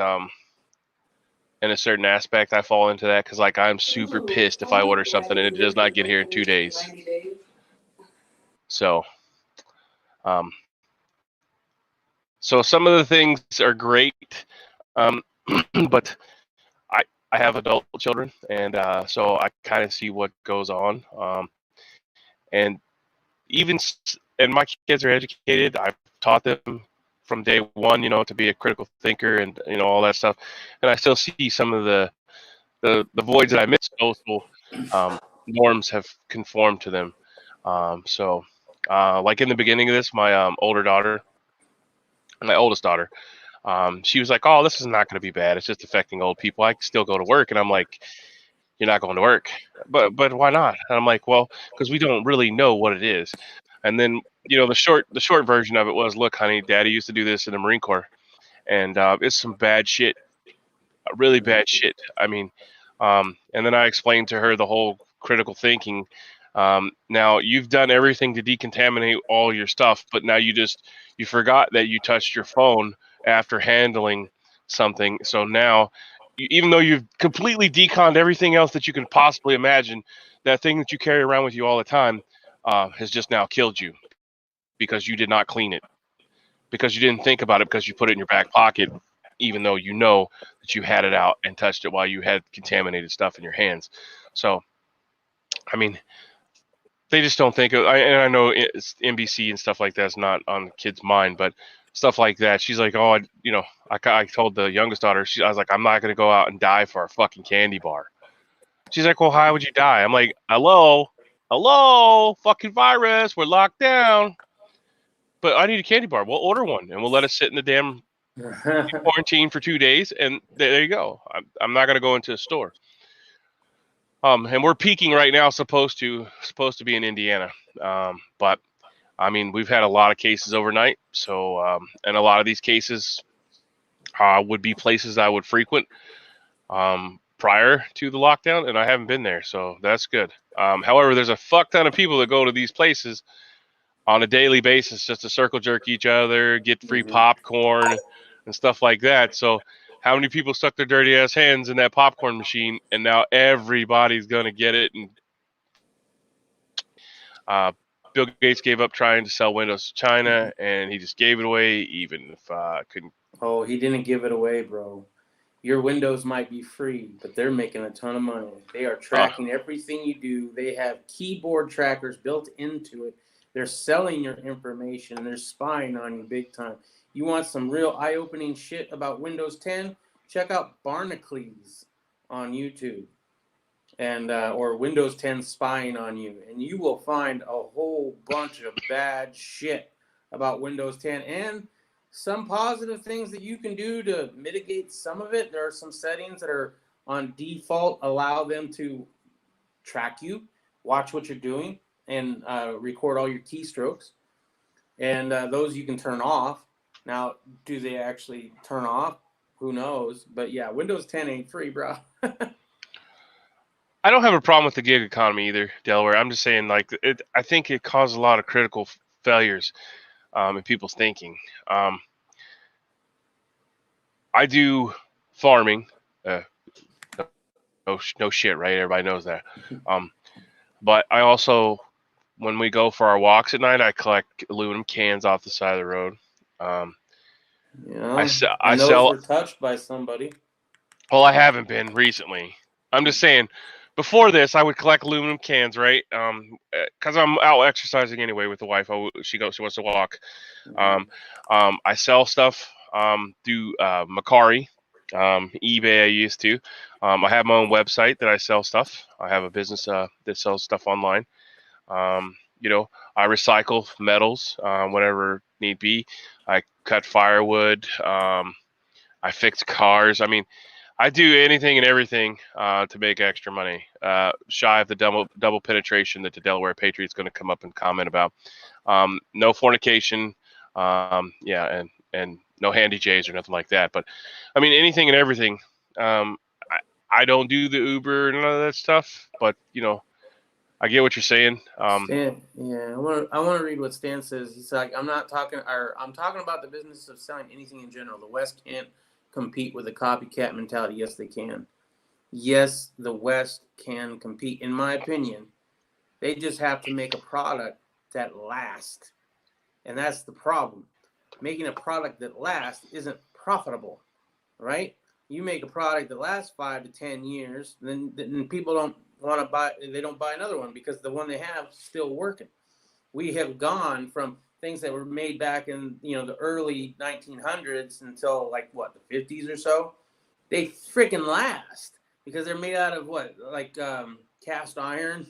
in a certain aspect. I fall into that because like I'm super pissed if I order something and it does not get here in 2 days. So, so some of the things are great, but I have adult children, and so I kind of see what goes on. And and my kids are educated. I've taught them from day one, to be a critical thinker and all that stuff. And I still see some of the voids that I miss. Social norms have conformed to them. So, like in the beginning of this, my oldest daughter, she was like, "Oh, this is not going to be bad. It's just affecting old people. I can still go to work." And I'm like, "You're not going to work, but why not?" And I'm like, "Well, because we don't really know what it is." And then the short version of it was, "Look, honey, Daddy used to do this in the Marine Corps, and it's some bad shit, really bad shit. I mean," and then I explained to her the whole critical thinking. Now you've done everything to decontaminate all your stuff, but now you forgot that you touched your phone after handling something. So now, even though you've completely deconned everything else that you could possibly imagine, that thing that you carry around with you all the time has just now killed you because you did not clean it, because you didn't think about it, because you put it in your back pocket, even though you know that you had it out and touched it while you had contaminated stuff in your hands. So, I mean, they just don't think of, and I know it's NBC and stuff like that's not on the kid's mind, but stuff like that. She's like, "Oh, I told the youngest daughter, I was like, I'm not going to go out and die for a fucking candy bar." She's like, "Well, how would you die?" I'm like, hello, fucking virus, we're locked down, but I need a candy bar. We'll order one and we'll let it sit in the damn quarantine for 2 days, and there you go. I'm not going to go into a store. And we're peaking right now, supposed to be in Indiana, but I mean, we've had a lot of cases overnight, so and a lot of these cases would be places I would frequent prior to the lockdown, and I haven't been there, so that's good. However, there's a fuck ton of people that go to these places on a daily basis just to circle jerk each other, get free popcorn and stuff like that. So how many people stuck their dirty ass hands in that popcorn machine, and now everybody's gonna get it? And Bill Gates gave up trying to sell Windows to China, and he just gave it away, even if couldn't. Oh, he didn't give it away, bro. Your Windows might be free, but they're making a ton of money. They are tracking everything you do. They have keyboard trackers built into it. They're selling your information. They're spying on you big time. You want some real eye-opening shit about Windows 10? Check out Barnacles on YouTube, and or Windows 10 spying on you, and you will find a whole bunch of bad shit about Windows 10 and some positive things that you can do to mitigate some of it. There are some settings that are on default, allow them to track you, watch what you're doing, and record all your keystrokes. And those you can turn off. Now, do they actually turn off? Who knows? But yeah, Windows 10 ain't free, bro. I don't have a problem with the gig economy either, Delaware. I'm just saying, like, I think it caused a lot of critical failures in people's thinking. I do farming. No shit, right? Everybody knows that. But I also, when we go for our walks at night, I collect aluminum cans off the side of the road. Yeah, I those sell. were touched by somebody. Well, I haven't been recently. I'm just saying. Before this, I would collect aluminum cans, right? Because I'm out exercising anyway with the wife. She wants to walk. I sell stuff through Macari, eBay. I used to. I have my own website that I sell stuff. I have a business that sells stuff online. I recycle metals whenever need be. I cut firewood. I fix cars. I mean, I do anything and everything to make extra money. Shy of the double penetration that the Delaware Patriot's going to come up and comment about. No fornication, yeah, and no handy J's or nothing like that. But I mean, anything and everything. I don't do the Uber and none of that stuff, but I get what you're saying. Stan, yeah, I want to read what Stan says. He's like, I'm talking about the business of selling anything in general. The West can't compete with a copycat mentality. Yes, they can. Yes, the West can compete. In my opinion, they just have to make a product that lasts, and that's the problem. Making a product that lasts isn't profitable, right? You make a product that lasts 5 to 10 years, then people don't want to buy. They don't buy another one because the one they have is still working. We have gone from things that were made back in the early 1900s until like what, the 50s or so. They freaking last because they're made out of what, like cast iron,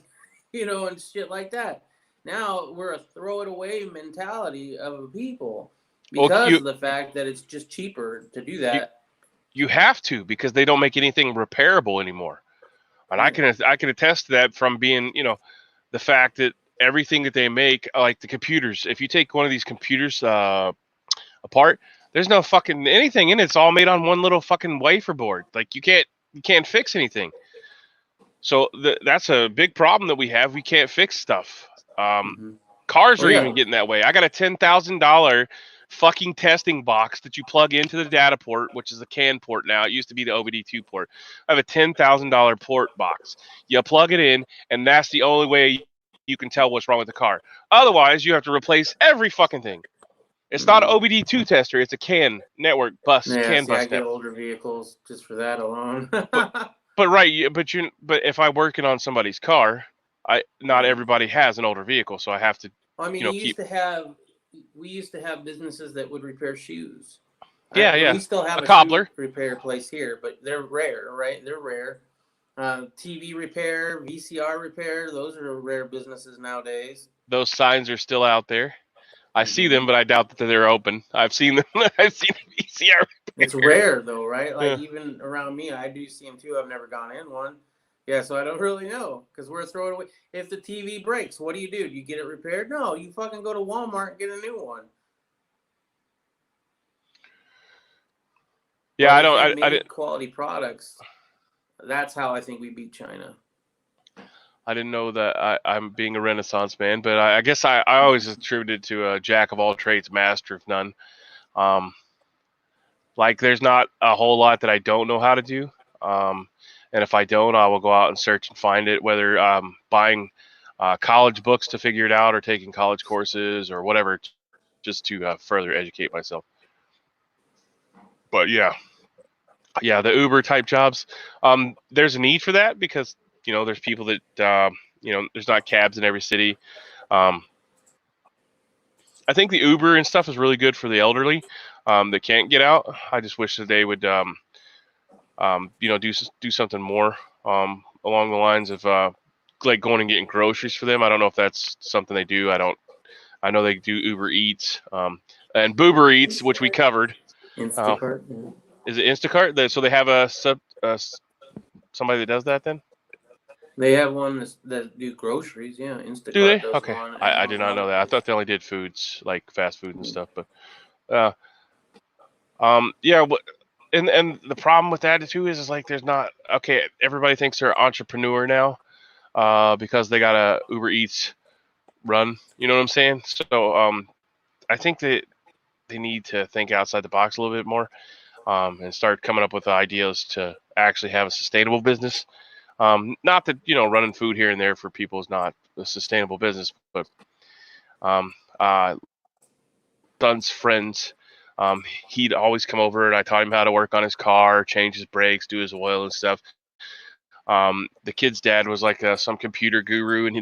and shit like that. Now we're a throw it away mentality of people because of the fact that it's just cheaper to do that. You have to, because they don't make anything repairable anymore. And I can attest to that from being, the fact that everything that they make, like the computers, if you take one of these computers apart, there's no fucking anything in it. It's all made on one little fucking wafer board. Like you can't fix anything. So that's a big problem that we have. We can't fix stuff. Cars are even getting that way. I got a $10,000 fucking testing box that you plug into the data port, which is a CAN port now. It used to be the OBD2 port. I have a $10,000 port box. You plug it in, and that's the only way you can tell what's wrong with the car. Otherwise, you have to replace every fucking thing. It's not an OBD2 tester. It's a CAN network bus. CAN bus. I get older vehicles just for that alone. but right, but if I'm working on somebody's car, not everybody has an older vehicle, so I have to. I mean, we used to have businesses that would repair shoes. Yeah. We still have a cobbler shoe repair place here, but they're rare, right? They're rare. TV repair, VCR repair, those are rare businesses nowadays. Those signs are still out there. I see them, but I doubt that they're open. I've seen them. I've seen VCR repair. It's rare though, right? Like even around me, I do see them too. I've never gone in one. Yeah, so I don't really know because we're throwing away. If the TV breaks, what do? Do you get it repaired? No, you fucking go to Walmart and get a new one. Yeah, I didn't quality products. That's how I think we beat China. I didn't know that I'm being a Renaissance man, but I guess I always attributed to a jack of all trades, master of none. Like there's not a whole lot that I don't know how to do. And if I don't, I will go out and search and find it, whether buying college books to figure it out or taking college courses or whatever, just to further educate myself. But yeah, the Uber type jobs, there's a need for that because, there's people that, there's not cabs in every city. I think the Uber and stuff is really good for the elderly that can't get out. I just wish that they would, do something more along the lines of like going and getting groceries for them. I don't know if that's something they do. I know they do Uber Eats and Boober Eats, which we covered. Instacart. Is it Instacart? So they have somebody that does that then? They have one that do groceries. Yeah, Instacart. Do they? Does Okay. one, I did not know that. I thought they only did foods, like fast food and stuff. But yeah. And the problem with that too is like there's not everybody thinks they're an entrepreneur now because they got a Uber Eats run. You know what I'm saying? So I think that they need to think outside the box a little bit more and start coming up with ideas to actually have a sustainable business. Not that running food here and there for people is not a sustainable business, but son's friends. He'd always come over and I taught him how to work on his car, change his brakes, do his oil and stuff. The kid's dad was like some computer guru, and he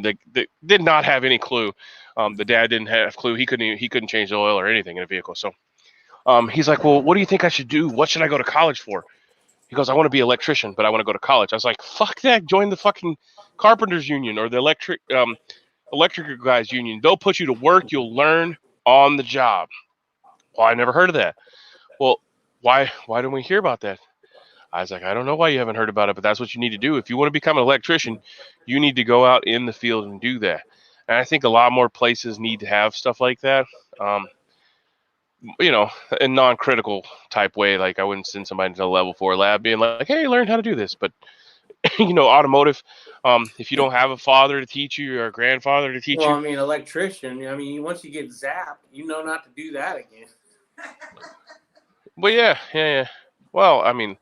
did not have any clue. The dad didn't have a clue. He couldn't change the oil or anything in a vehicle. So he's like, well, what do you think I should do? What should I go to college for? He goes, I want to be an electrician, but I want to go to college. I was like, fuck that. Join the fucking carpenters union or the electrical guys union. They'll put you to work. You'll learn on the job. Well, I never heard of that. Well, why don't we hear about that? I was like, I don't know why you haven't heard about it, but that's what you need to do. If you want to become an electrician, you need to go out in the field and do that. And I think a lot more places need to have stuff like that. In non-critical type way. Like I wouldn't send somebody to a level 4 lab being like, hey, learn how to do this. But, automotive, if you don't have a father to teach you or a grandfather to teach Well, you. I mean, electrician, I mean, once you get zapped, you know not to do that again. Well, yeah. Well, I mean,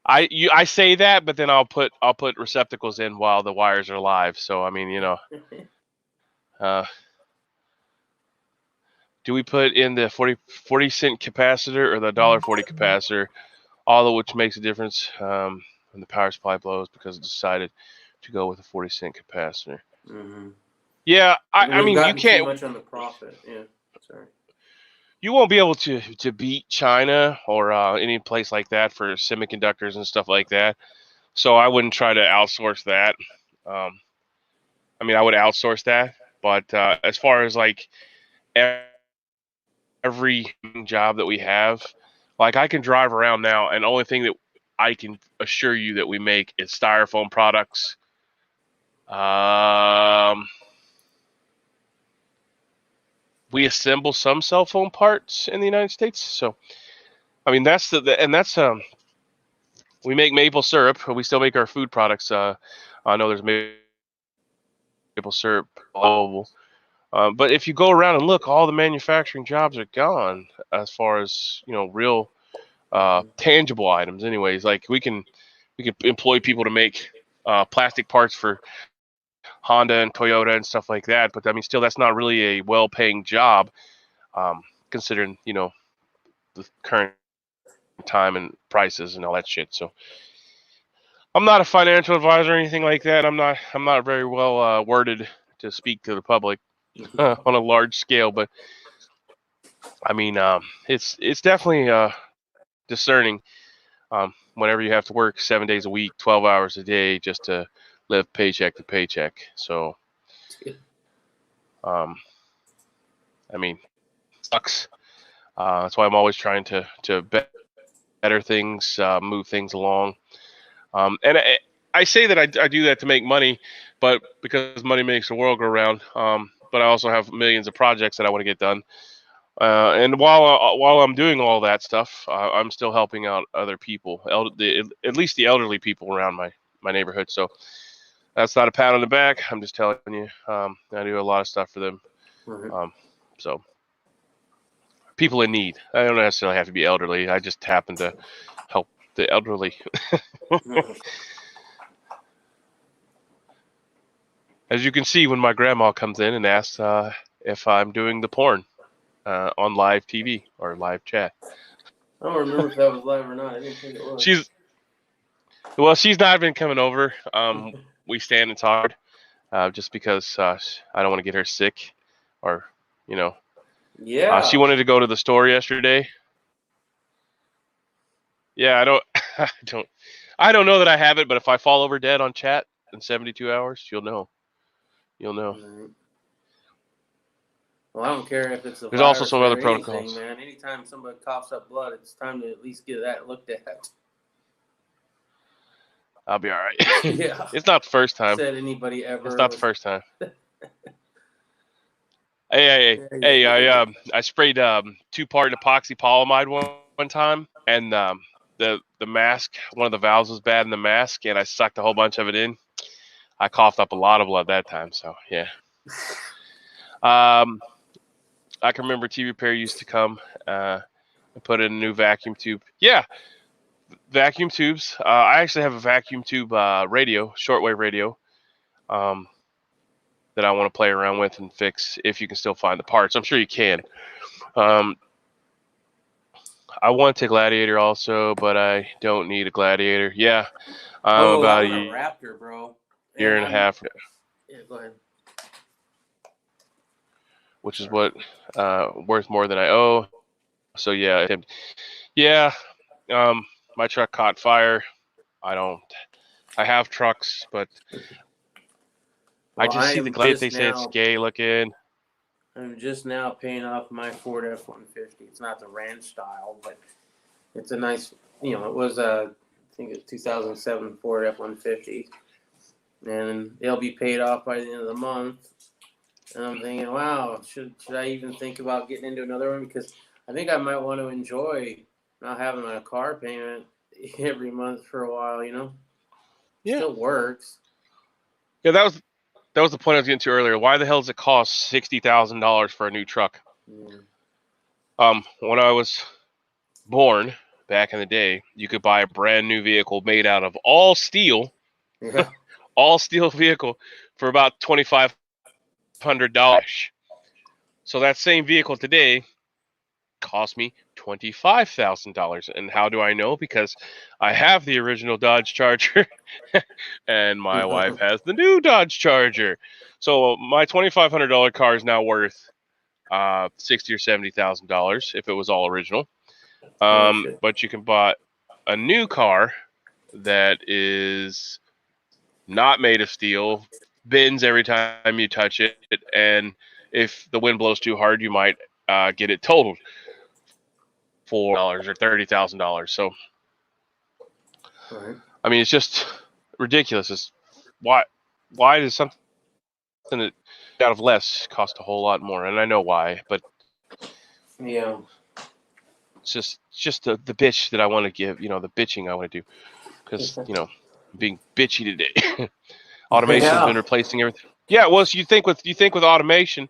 I say that, but then I'll put receptacles in while the wires are live. So, I mean, do we put in the 40-cent capacitor or the $1.40 capacitor, all of which makes a difference when the power supply blows because it decided to go with a 40-cent capacitor. Mm-hmm. Yeah, I mean, you can't. Too much on the profit. Yeah, sorry. You won't be able to beat China or any place like that for semiconductors and stuff like that. So I wouldn't try to outsource that. I mean, I would outsource that, but as far as like every job that we have, like I can drive around now, and the only thing that I can assure you that we make is styrofoam products. We assemble some cell phone parts in the United States, so I mean that's we make maple syrup. We still make our food products. I know there's maple syrup available. But if you go around and look, all the manufacturing jobs are gone as far as, real tangible items. Anyways, like we can employ people to make plastic parts for Honda and Toyota and stuff like that. But I mean, still, that's not really a well-paying job, considering, the current time and prices and all that shit. So I'm not a financial advisor or anything like that. I'm not very well worded to speak to the public on a large scale, but I mean, it's definitely discerning whenever you have to work 7 days a week, 12 hours a day just to live paycheck to paycheck. So, I mean, sucks. That's why I'm always trying to better things, move things along. And I say that I do that to make money, but because money makes the world go round. But I also have millions of projects that I want to get done. And while I'm doing all that stuff, I'm still helping out other people, at least the elderly people around my neighborhood. So that's not a pat on the back. I'm just telling you, I do a lot of stuff for them. So people in need. I don't necessarily have to be elderly. I just happen to help the elderly. As you can see, when my grandma comes in and asks if I'm doing the porn on live TV or live chat. I don't remember if that was live or not. I didn't think it was. She's not been coming over. We stand and talk just because I don't want to get her sick, or Yeah. She wanted to go to the store yesterday. Yeah, I don't know that I have it, but if I fall over dead on chat in 72 hours, you'll know. Right. Well, I don't care if it's a There's also some other anything, protocols. man. Anytime somebody coughs up blood, it's time to at least get that looked at. I'll be all right. Yeah. It's not the first time. Said anybody ever? It's not the first time. Hey! I sprayed 2-part epoxy polyamide one time, and the mask, one of the valves was bad in the mask, and I sucked a whole bunch of it in. I coughed up a lot of blood that time, so yeah. I can remember T Repair used to come and put in a new vacuum tube. Yeah, vacuum tubes. I actually have a vacuum tube radio, shortwave radio, that I want to play around with and fix if you can still find the parts. I'm sure you can. I want a Gladiator also, but I don't need a Gladiator. Yeah, I'm about a Raptor, bro. Year and a half. Yeah, go ahead. Which is what worth more than I owe. So yeah, my truck caught fire. I have trucks, but I just see the Gladiator. They say it's gay looking. I'm just now paying off my Ford F-150. It's not the ranch style, but it's a nice, it was a think it's 2007 Ford F-150, and it'll be paid off by the end of the month. And I'm thinking, wow, should I even think about getting into another one? Because I think I might want to enjoy not having a car payment every month for a while. Yeah. Still works. Yeah, that was the point I was getting to earlier. Why the hell does it cost $60,000 for a new truck? Yeah. When I was born back in the day, you could buy a brand new vehicle made out of all steel, Yeah. all steel vehicle for about $2,500. So that same vehicle today cost me $25,000. And how do I know? Because I have the original Dodge Charger and my wife has the new Dodge Charger. So my $2,500 car is now worth $60,000 or $70,000 if it was all original. But you can buy a new car that is not made of steel, bends every time you touch it, and if the wind blows too hard, you might get it totaled for $4,000 or $30,000. So, Right. I mean, it's just ridiculous. It's why does something that out of less cost a whole lot more? And I know why, but Yeah. it's just the bitch that I want to give, the bitching I want to do, because I'm being bitchy today. Automation's been replacing everything. Yeah, well, so you think with automation,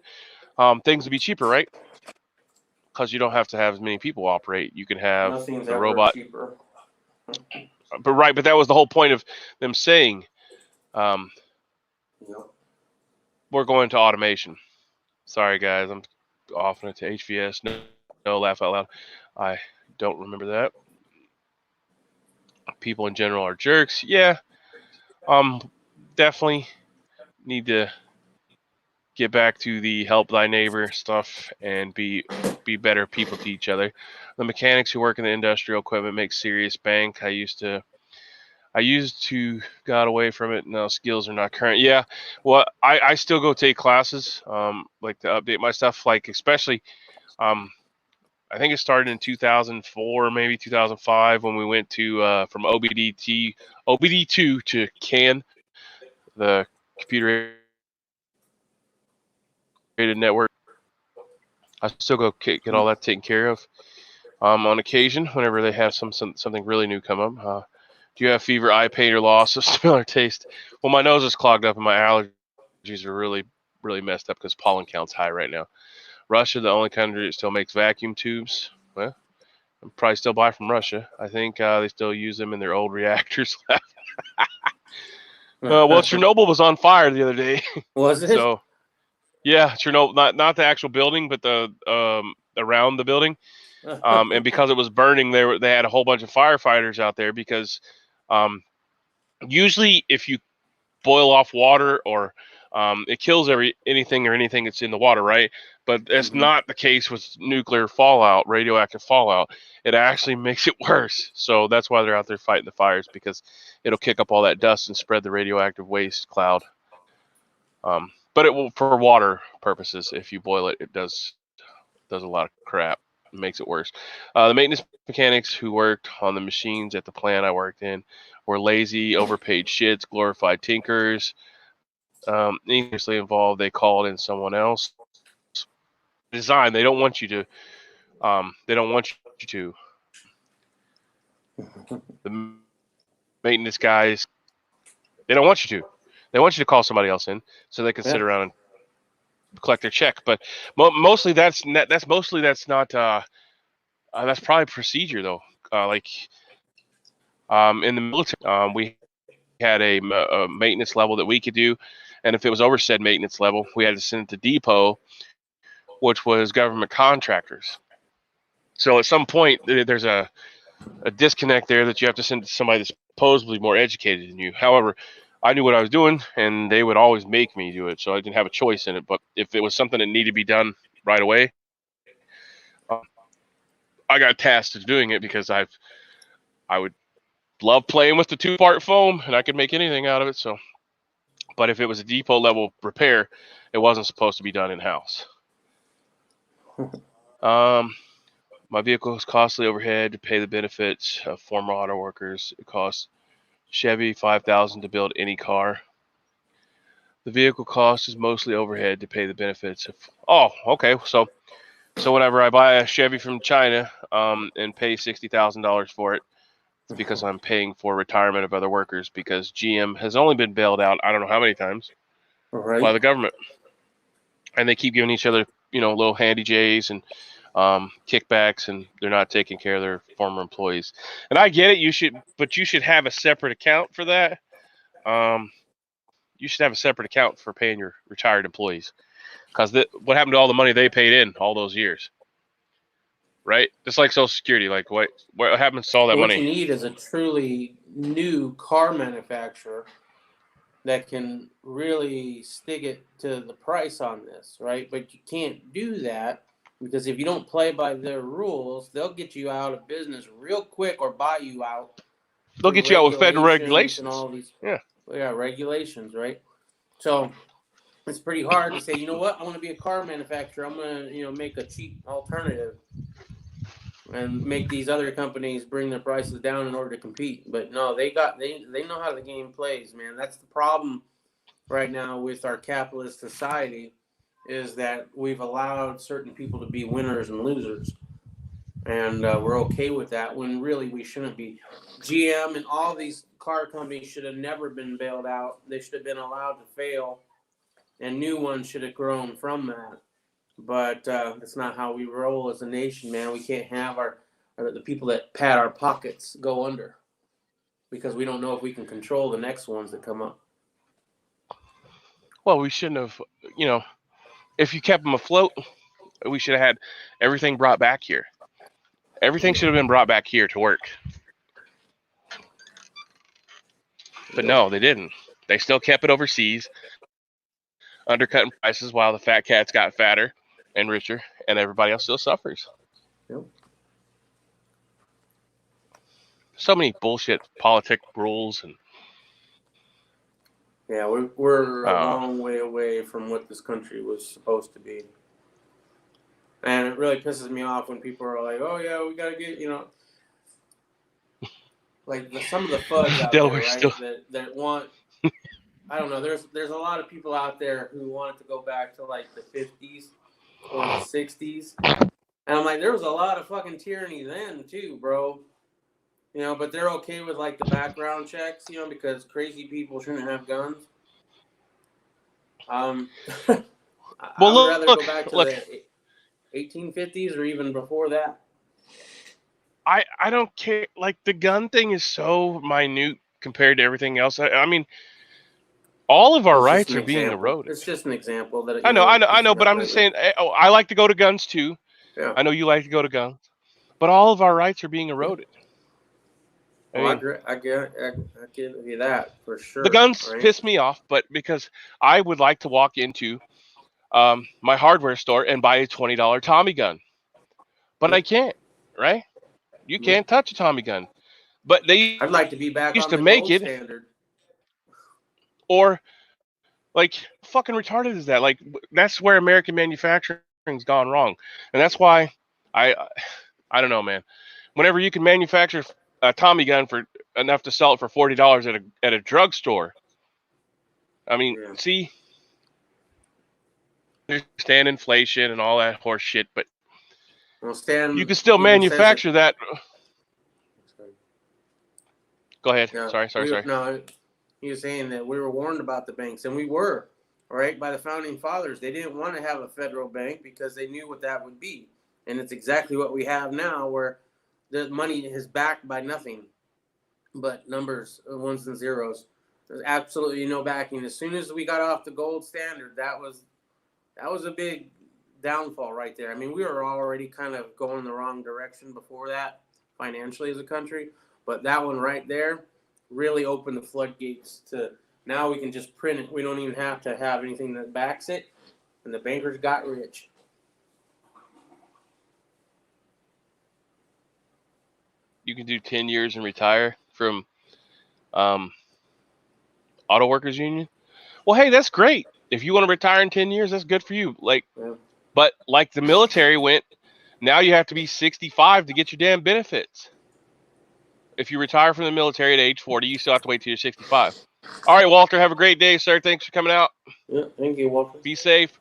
things would be cheaper, right? Because you don't have to have as many people operate. You can have Nothing's the ever robot. cheaper. But that was the whole point of them saying, Yep. we're going to automation. Sorry, guys, I'm off into HVS. No, laugh out loud. I don't remember that. People in general are jerks. Yeah, definitely need to get back to the help thy neighbor stuff and be better people to each other. The mechanics who work in the industrial equipment make serious bank. I used to got away from it. Now skills are not current. Yeah, well, I still go take classes, like to update my stuff, like especially, I think it started in 2004, maybe 2005 when we went to from OBD2 to CAN, the computer aided network. I still go get all that taken care of. On occasion, whenever they have something really new come up. Do you have fever, eye pain, or loss of smell or taste? Well, my nose is clogged up and my allergies are really, really messed up because pollen count's high right now. Russia, the only country that still makes vacuum tubes. Well, I'll probably still buy from Russia. I think they still use them in their old reactors. Well, Chernobyl was on fire the other day. Was it? So, yeah, Chernobyl, not the actual building, but the around the building. And because it was burning, they had a whole bunch of firefighters out there because usually if you boil off water or it kills anything that's in the water, right? But that's not the case with nuclear fallout, radioactive fallout. It actually makes it worse. So that's why they're out there fighting the fires, because it'll kick up all that dust and spread the radioactive waste cloud. But it will, for water purposes, if you boil it, it does a lot of crap. It makes it worse. The maintenance mechanics who worked on the machines at the plant I worked in were lazy, overpaid shits, glorified tinkers. Needlessly involved, they called in someone else. Design. They don't want you to. They don't want you to. The maintenance guys. They don't want you to. They want you to call somebody else in so they can sit around and collect their check. But mostly that's not. That's probably procedure though. In the military, we had a maintenance level that we could do, and if it was over said maintenance level, we had to send it to depot, which was government contractors. So at some point, there's a disconnect there that you have to send to somebody that's supposedly more educated than you. However, I knew what I was doing, and they would always make me do it, so I didn't have a choice in it. But if it was something that needed to be done right away, I got tasked with doing it because I would love playing with the 2-part foam, and I could make anything out of it. So, but if it was a depot level repair, it wasn't supposed to be done in house. My vehicle is costly overhead to pay the benefits of former auto workers. It costs Chevy $5,000 to build any car. The vehicle cost is mostly overhead to pay the benefits of. Oh, okay. So whenever I buy a Chevy from China, and pay $60,000 for it, it's because I'm paying for retirement of other workers because GM has only been bailed out I don't know how many times by the government, and they keep giving each other little handy J's and kickbacks, and they're not taking care of their former employees. And I get it, but you should have a separate account for that. You should have a separate account for paying your retired employees, because what happened to all the money they paid in all those years, right? Just like Social Security, like what happens to all that money? What you need is a truly new car manufacturer that can really stick it to the price on this, right? But you can't do that because if you don't play by their rules, they'll get you out of business real quick or buy you out. They'll get you out with federal regulations and all these regulations, right? So it's pretty hard to say, you know what, I want to be a car manufacturer. I'm going to, make a cheap alternative and make these other companies bring their prices down in order to compete. But no, they know how the game plays, man. That's the problem right now with our capitalist society, is that we've allowed certain people to be winners and losers. And we're okay with that when really we shouldn't be. GM and all these car companies should have never been bailed out. They should have been allowed to fail, and new ones should have grown from that. But that's not how we roll as a nation, man. We can't have the people that pad our pockets go under because we don't know if we can control the next ones that come up. Well, we shouldn't have, if you kept them afloat, we should have had everything brought back here. Everything should have been brought back here to work. But no, they didn't. They still kept it overseas, undercutting prices while the fat cats got fatter and richer, and everybody else still suffers. Yep. So many bullshit politic rules and. Yeah, we're a long way away from what this country was supposed to be. And it really pisses me off when people are like, "Oh yeah, we gotta get," like some of the fudge out there, right? That want. I don't know. There's a lot of people out there who want to go back to like the 50s or the 60s, and I'm like, there was a lot of fucking tyranny then too, bro. But they're okay with like the background checks, because crazy people shouldn't have guns. I would rather go back to the 1850s or even before that. I don't care. Like, the gun thing is so minute compared to everything else. I mean, all of our rights are being eroded. It's just an example that I know, but I'm just saying. I like to go to guns too. Yeah. I know you like to go to guns, but all of our rights are being eroded. I give you that for sure. The guns piss me off, but because I would like to walk into my hardware store and buy a $20 Tommy gun, but I can't. Right? You can't touch a Tommy gun. But I'd like to be back used on to the make gold it standard. Or, like, fucking retarded is that? Like, that's where American manufacturing's gone wrong, and that's why I don't know, man. Whenever you can manufacture a Tommy gun for enough to sell it for $40 at a drugstore, I mean, see, I understand inflation and all that horse shit, but you can still manufacture that. Go ahead. Yeah, Sorry. No, he was saying that we were warned about the banks, and we were, right, by the founding fathers. They didn't want to have a federal bank because they knew what that would be. And it's exactly what we have now, where the money is backed by nothing but numbers, ones and zeros. There's absolutely no backing. As soon as we got off the gold standard, that was a big downfall right there. I mean, we were already kind of going the wrong direction before that, financially as a country. But that one right there really opened the floodgates to now we can just print it. We don't even have to have anything that backs it. And the bankers got rich. You can do 10 years and retire from Auto Workers Union. Well, hey, that's great. If you want to retire in 10 years, that's good for you. But like the military went Now you have to be 65 to get your damn benefits. If you retire from the military at age 40, you still have to wait till you're 65. All right, Walter, have a great day, sir. Thanks for coming out. Yeah, thank you, Walter. Be safe.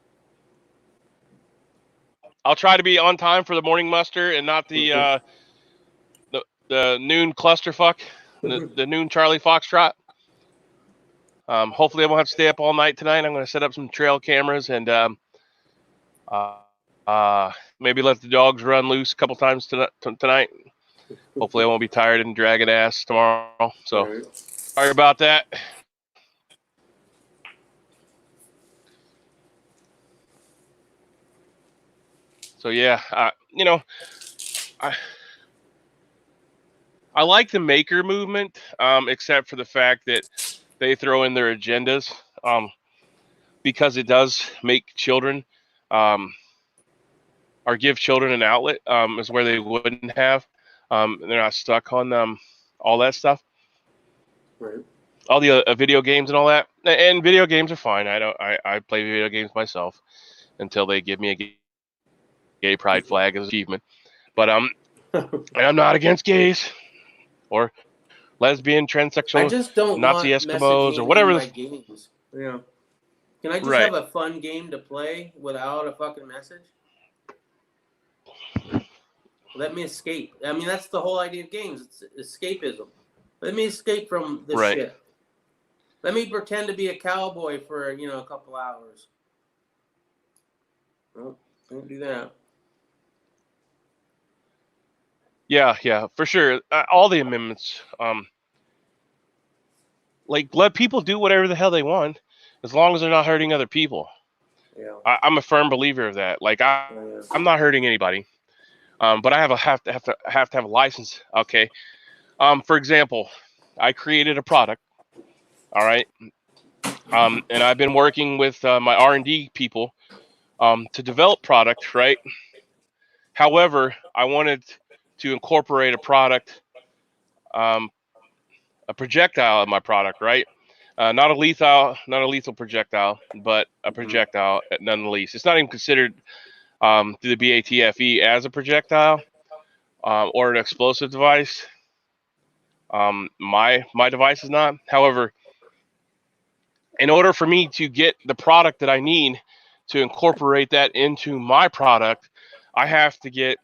I'll try to be on time for the morning muster and not the noon clusterfuck, the noon Charlie Foxtrot. Hopefully I won't have to stay up all night tonight. I'm going to set up some trail cameras and maybe let the dogs run loose a couple times tonight. Hopefully I won't be tired and dragging ass tomorrow. So sorry about that. So yeah, I like the maker movement, except for the fact that they throw in their agendas, because it does make children, or give children an outlet, is where they wouldn't have. They're not stuck on all that stuff, Right. all the video games and all that. And video games are fine. I play video games myself until they give me a gay pride flag as an achievement. But and I'm not against gays or lesbian, transsexual, I just don't Nazi want Eskimos, or messaging whatever. in my games. Yeah. Can I just Right. have a fun game to play without a fucking message? Let me escape. I mean, that's the whole idea of games. It's escapism. Let me escape from this Right. shit. Let me pretend to be a cowboy for, a couple hours. Well, don't do that. Yeah, for sure. All the amendments, let people do whatever the hell they want, as long as they're not hurting other people. Yeah. I'm a firm believer of that. I'm not hurting anybody, but I have to have a license. Okay. For example, I created a product. All right. And I've been working with my R&D people to develop product. Right. However, I wanted to incorporate a product, a projectile in my product, right? Not a lethal projectile, but a projectile none the least. It's not even considered through the BATFE as a projectile or an explosive device. My device is not. However, in order for me to get the product that I need to incorporate that into my product, I have to get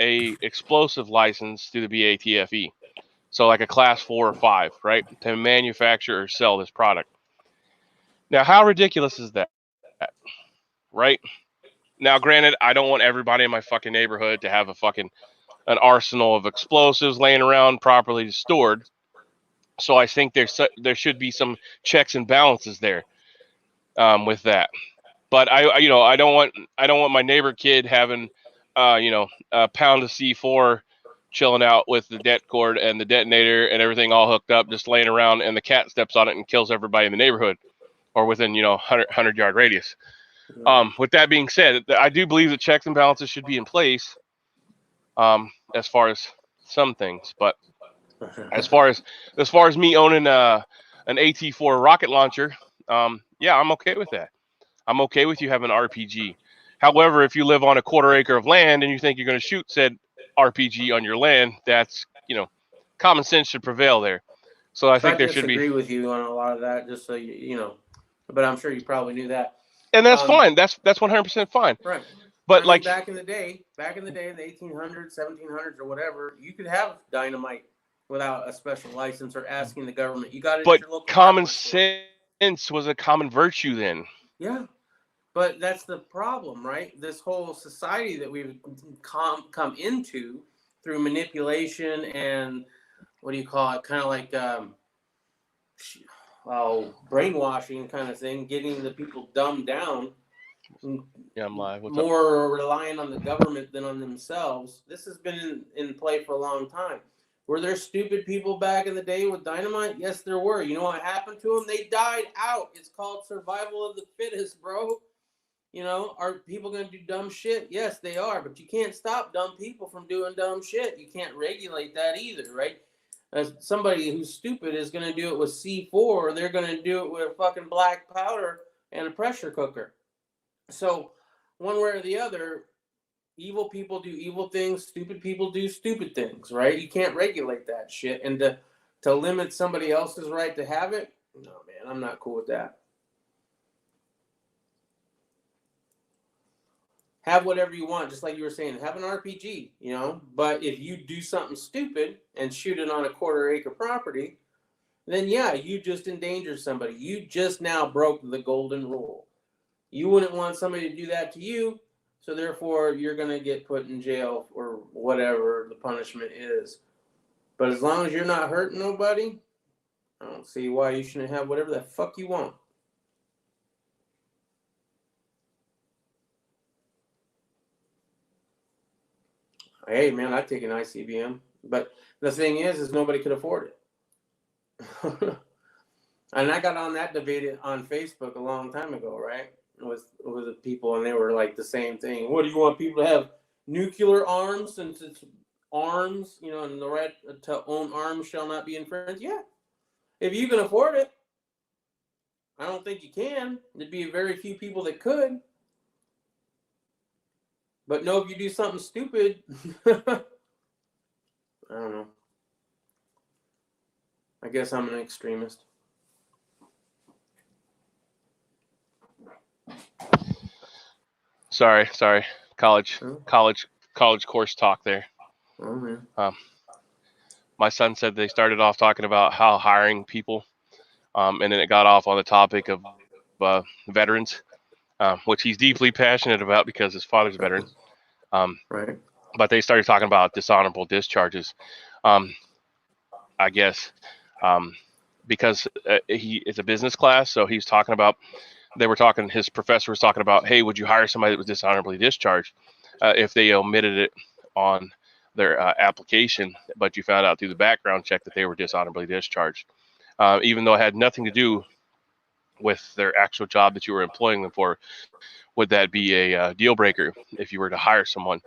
a explosive license through the BATFE. So like a class 4 or 5, right? To manufacture or sell this product. Now, how ridiculous is that? Right? Now, granted, I don't want everybody in my fucking neighborhood to have an arsenal of explosives laying around properly stored. So I think there should be some checks and balances there with that. But I don't want my neighbor kid having a pound of C4 chilling out with the det cord and the detonator and everything all hooked up, just laying around, and the cat steps on it and kills everybody in the neighborhood or within 100-yard radius. With that being said, I do believe that checks and balances should be in place as far as some things, but as far as me owning an AT4 rocket launcher, yeah, I'm okay with that. I'm okay with you having an RPG. However, if you live on a quarter acre of land and you think you're going to shoot said RPG on your land, that's common sense should prevail there. So I think there should be. I disagree with you on a lot of that, just so you know, but I'm sure you probably knew that. And that's fine. That's 100% fine. Right. But back in the day, the 1800s, 1700s, or whatever, you could have dynamite without a special license or asking the government. You got it. But at your local common sense was a common virtue then. Yeah. But that's the problem, right? This whole society that we've come into through manipulation and what do you call it? Kind of like brainwashing kind of thing, getting the people dumbed down. Yeah, I'm live. What's more up? Relying on the government than on themselves. This has been in play for a long time. Were there stupid people back in the day with dynamite? Yes, there were. You know what happened to them? They died out. It's called survival of the fittest, bro. Are people going to do dumb shit? Yes, they are. But you can't stop dumb people from doing dumb shit. You can't regulate that either, right? Somebody who's stupid is going to do it with C4, or they're going to do it with fucking black powder and a pressure cooker. So one way or the other, evil people do evil things, stupid people do stupid things, right? You can't regulate that shit. And to limit somebody else's right to have it, no, man, I'm not cool with that. Have whatever you want, just like you were saying. Have an RPG, you know? But if you do something stupid and shoot it on a quarter-acre property, then yeah, you just endangered somebody. You just now broke the golden rule. You wouldn't want somebody to do that to you, so therefore you're going to get put in jail or whatever the punishment is. But as long as you're not hurting nobody, I don't see why you shouldn't have whatever the fuck you want. Hey, man, I'd take an ICBM. But the thing is nobody could afford it. And I got on that debate on Facebook a long time ago, right? With the people, and they were like the same thing. What do you want people to have nuclear arms since it's arms, you know, and the right to own arms shall not be infringed? Yeah. If you can afford it. I don't think you can. There'd be very few people that could. But no, if you do something stupid, I don't know. I guess I'm an extremist. Sorry. College course talk there. Oh, man. My son said they started off talking about how hiring people, and then it got off on the topic of veterans, which he's deeply passionate about because his father's a veteran. Right. But they started talking about dishonorable discharges, I guess, because it's a business class, so he's talking about. His professor was talking about, hey, would you hire somebody that was dishonorably discharged if they omitted it on their application, but you found out through the background check that they were dishonorably discharged, even though it had nothing to do with their actual job that you were employing them for? Would that be a deal breaker if you were to hire someone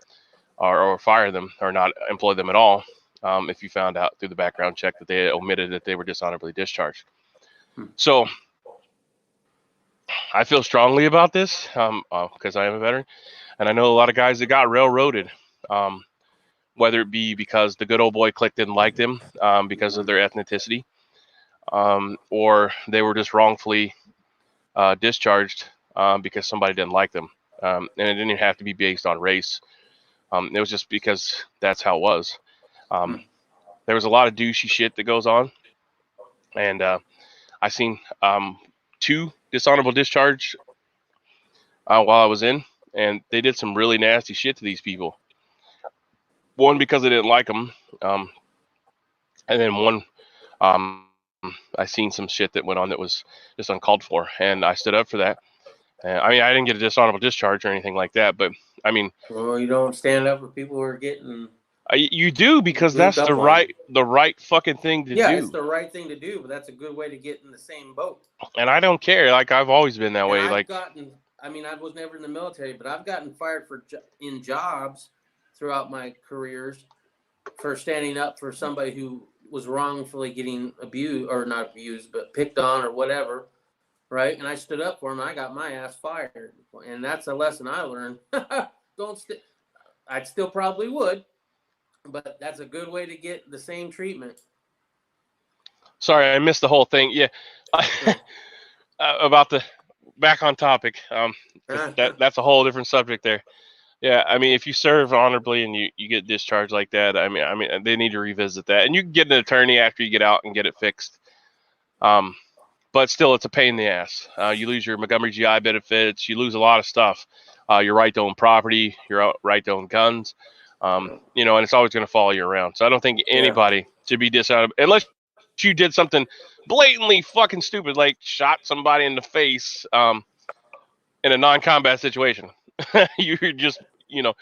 or fire them or not employ them at all if you found out through the background check that they omitted that they were dishonorably discharged? So I feel strongly about this because I am a veteran, and I know a lot of guys that got railroaded, whether it be because the good old boy clique didn't like them because of their ethnicity, or they were just wrongfully discharged because somebody didn't like them. And it didn't even have to be based on race. It was just because that's how it was. There was a lot of douchey shit that goes on, and I seen 2 dishonorable discharge while I was in, and they did some really nasty shit to these people. One, because they didn't like them, and then one, I seen some shit that went on that was just uncalled for, and I stood up for that. I mean, I didn't get a dishonorable discharge or anything like that, but I mean, well, you don't stand up for people who are getting. You do, because that's the right fucking thing to do. Yeah, it's the right thing to do, but that's a good way to get in the same boat. And I don't care. Like, I've always been that way. I was never in the military, but I've gotten fired in jobs throughout my careers for standing up for somebody who was wrongfully getting abused, or not abused, but picked on or whatever, right? And I stood up for them, and I got my ass fired. And that's a lesson I learned. I still probably would. But that's a good way to get the same treatment. Sorry, I missed the whole thing. Yeah, about the back on topic. That's a whole different subject there. Yeah, I mean, if you serve honorably and you get discharged like that, I mean, they need to revisit that. And you can get an attorney after you get out and get it fixed. But still, it's a pain in the ass. You lose your Montgomery GI benefits. You lose a lot of stuff. Your right to own property. Your right to own guns. And it's always going to follow you around. So I don't think anybody should be dishonorable unless you did something blatantly fucking stupid, like shot somebody in the face in a non-combat situation. You were just a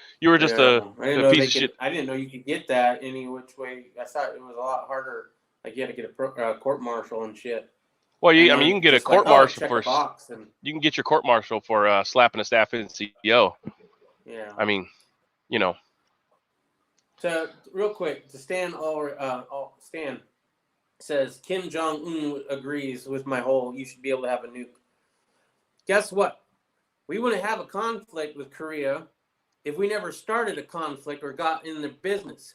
piece of shit. I didn't know you could get that any which way. I thought it was a lot harder. Like you had to get a court martial and shit. Well, you can get a court martial for. You can get your court martial for slapping a staff NCO. Yeah. I mean, So real quick, to Stan says Kim Jong-un agrees with my whole you should be able to have a nuke. Guess what? We wouldn't have a conflict with Korea if we never started a conflict or got in the business.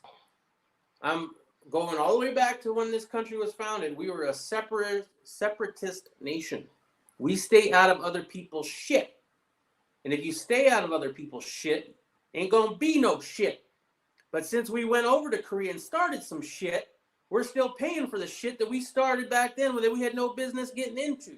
I'm going all the way back to when this country was founded. We were a separatist nation. We stay out of other people's shit. And if you stay out of other people's shit, ain't gonna be no shit. But since we went over to Korea and started some shit, we're still paying for the shit that we started back then that we had no business getting into.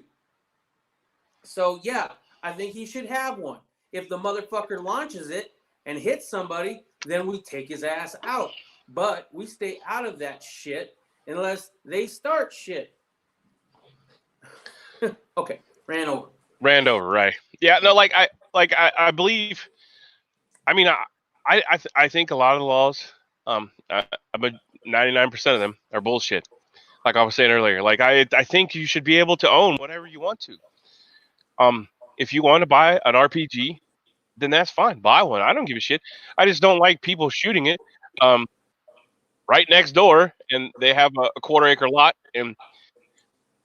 So yeah, I think he should have one. If the motherfucker launches it and hits somebody, then we take his ass out. But we stay out of that shit unless they start shit. Okay, ran over, right? Yeah, no, I believe. I mean, I think a lot of the laws, about 99% of them are bullshit. Like I was saying earlier, like I think you should be able to own whatever you want to. If you want to buy an RPG, then that's fine. Buy one. I don't give a shit. I just don't like people shooting it. Right next door, and they have a quarter-acre lot, and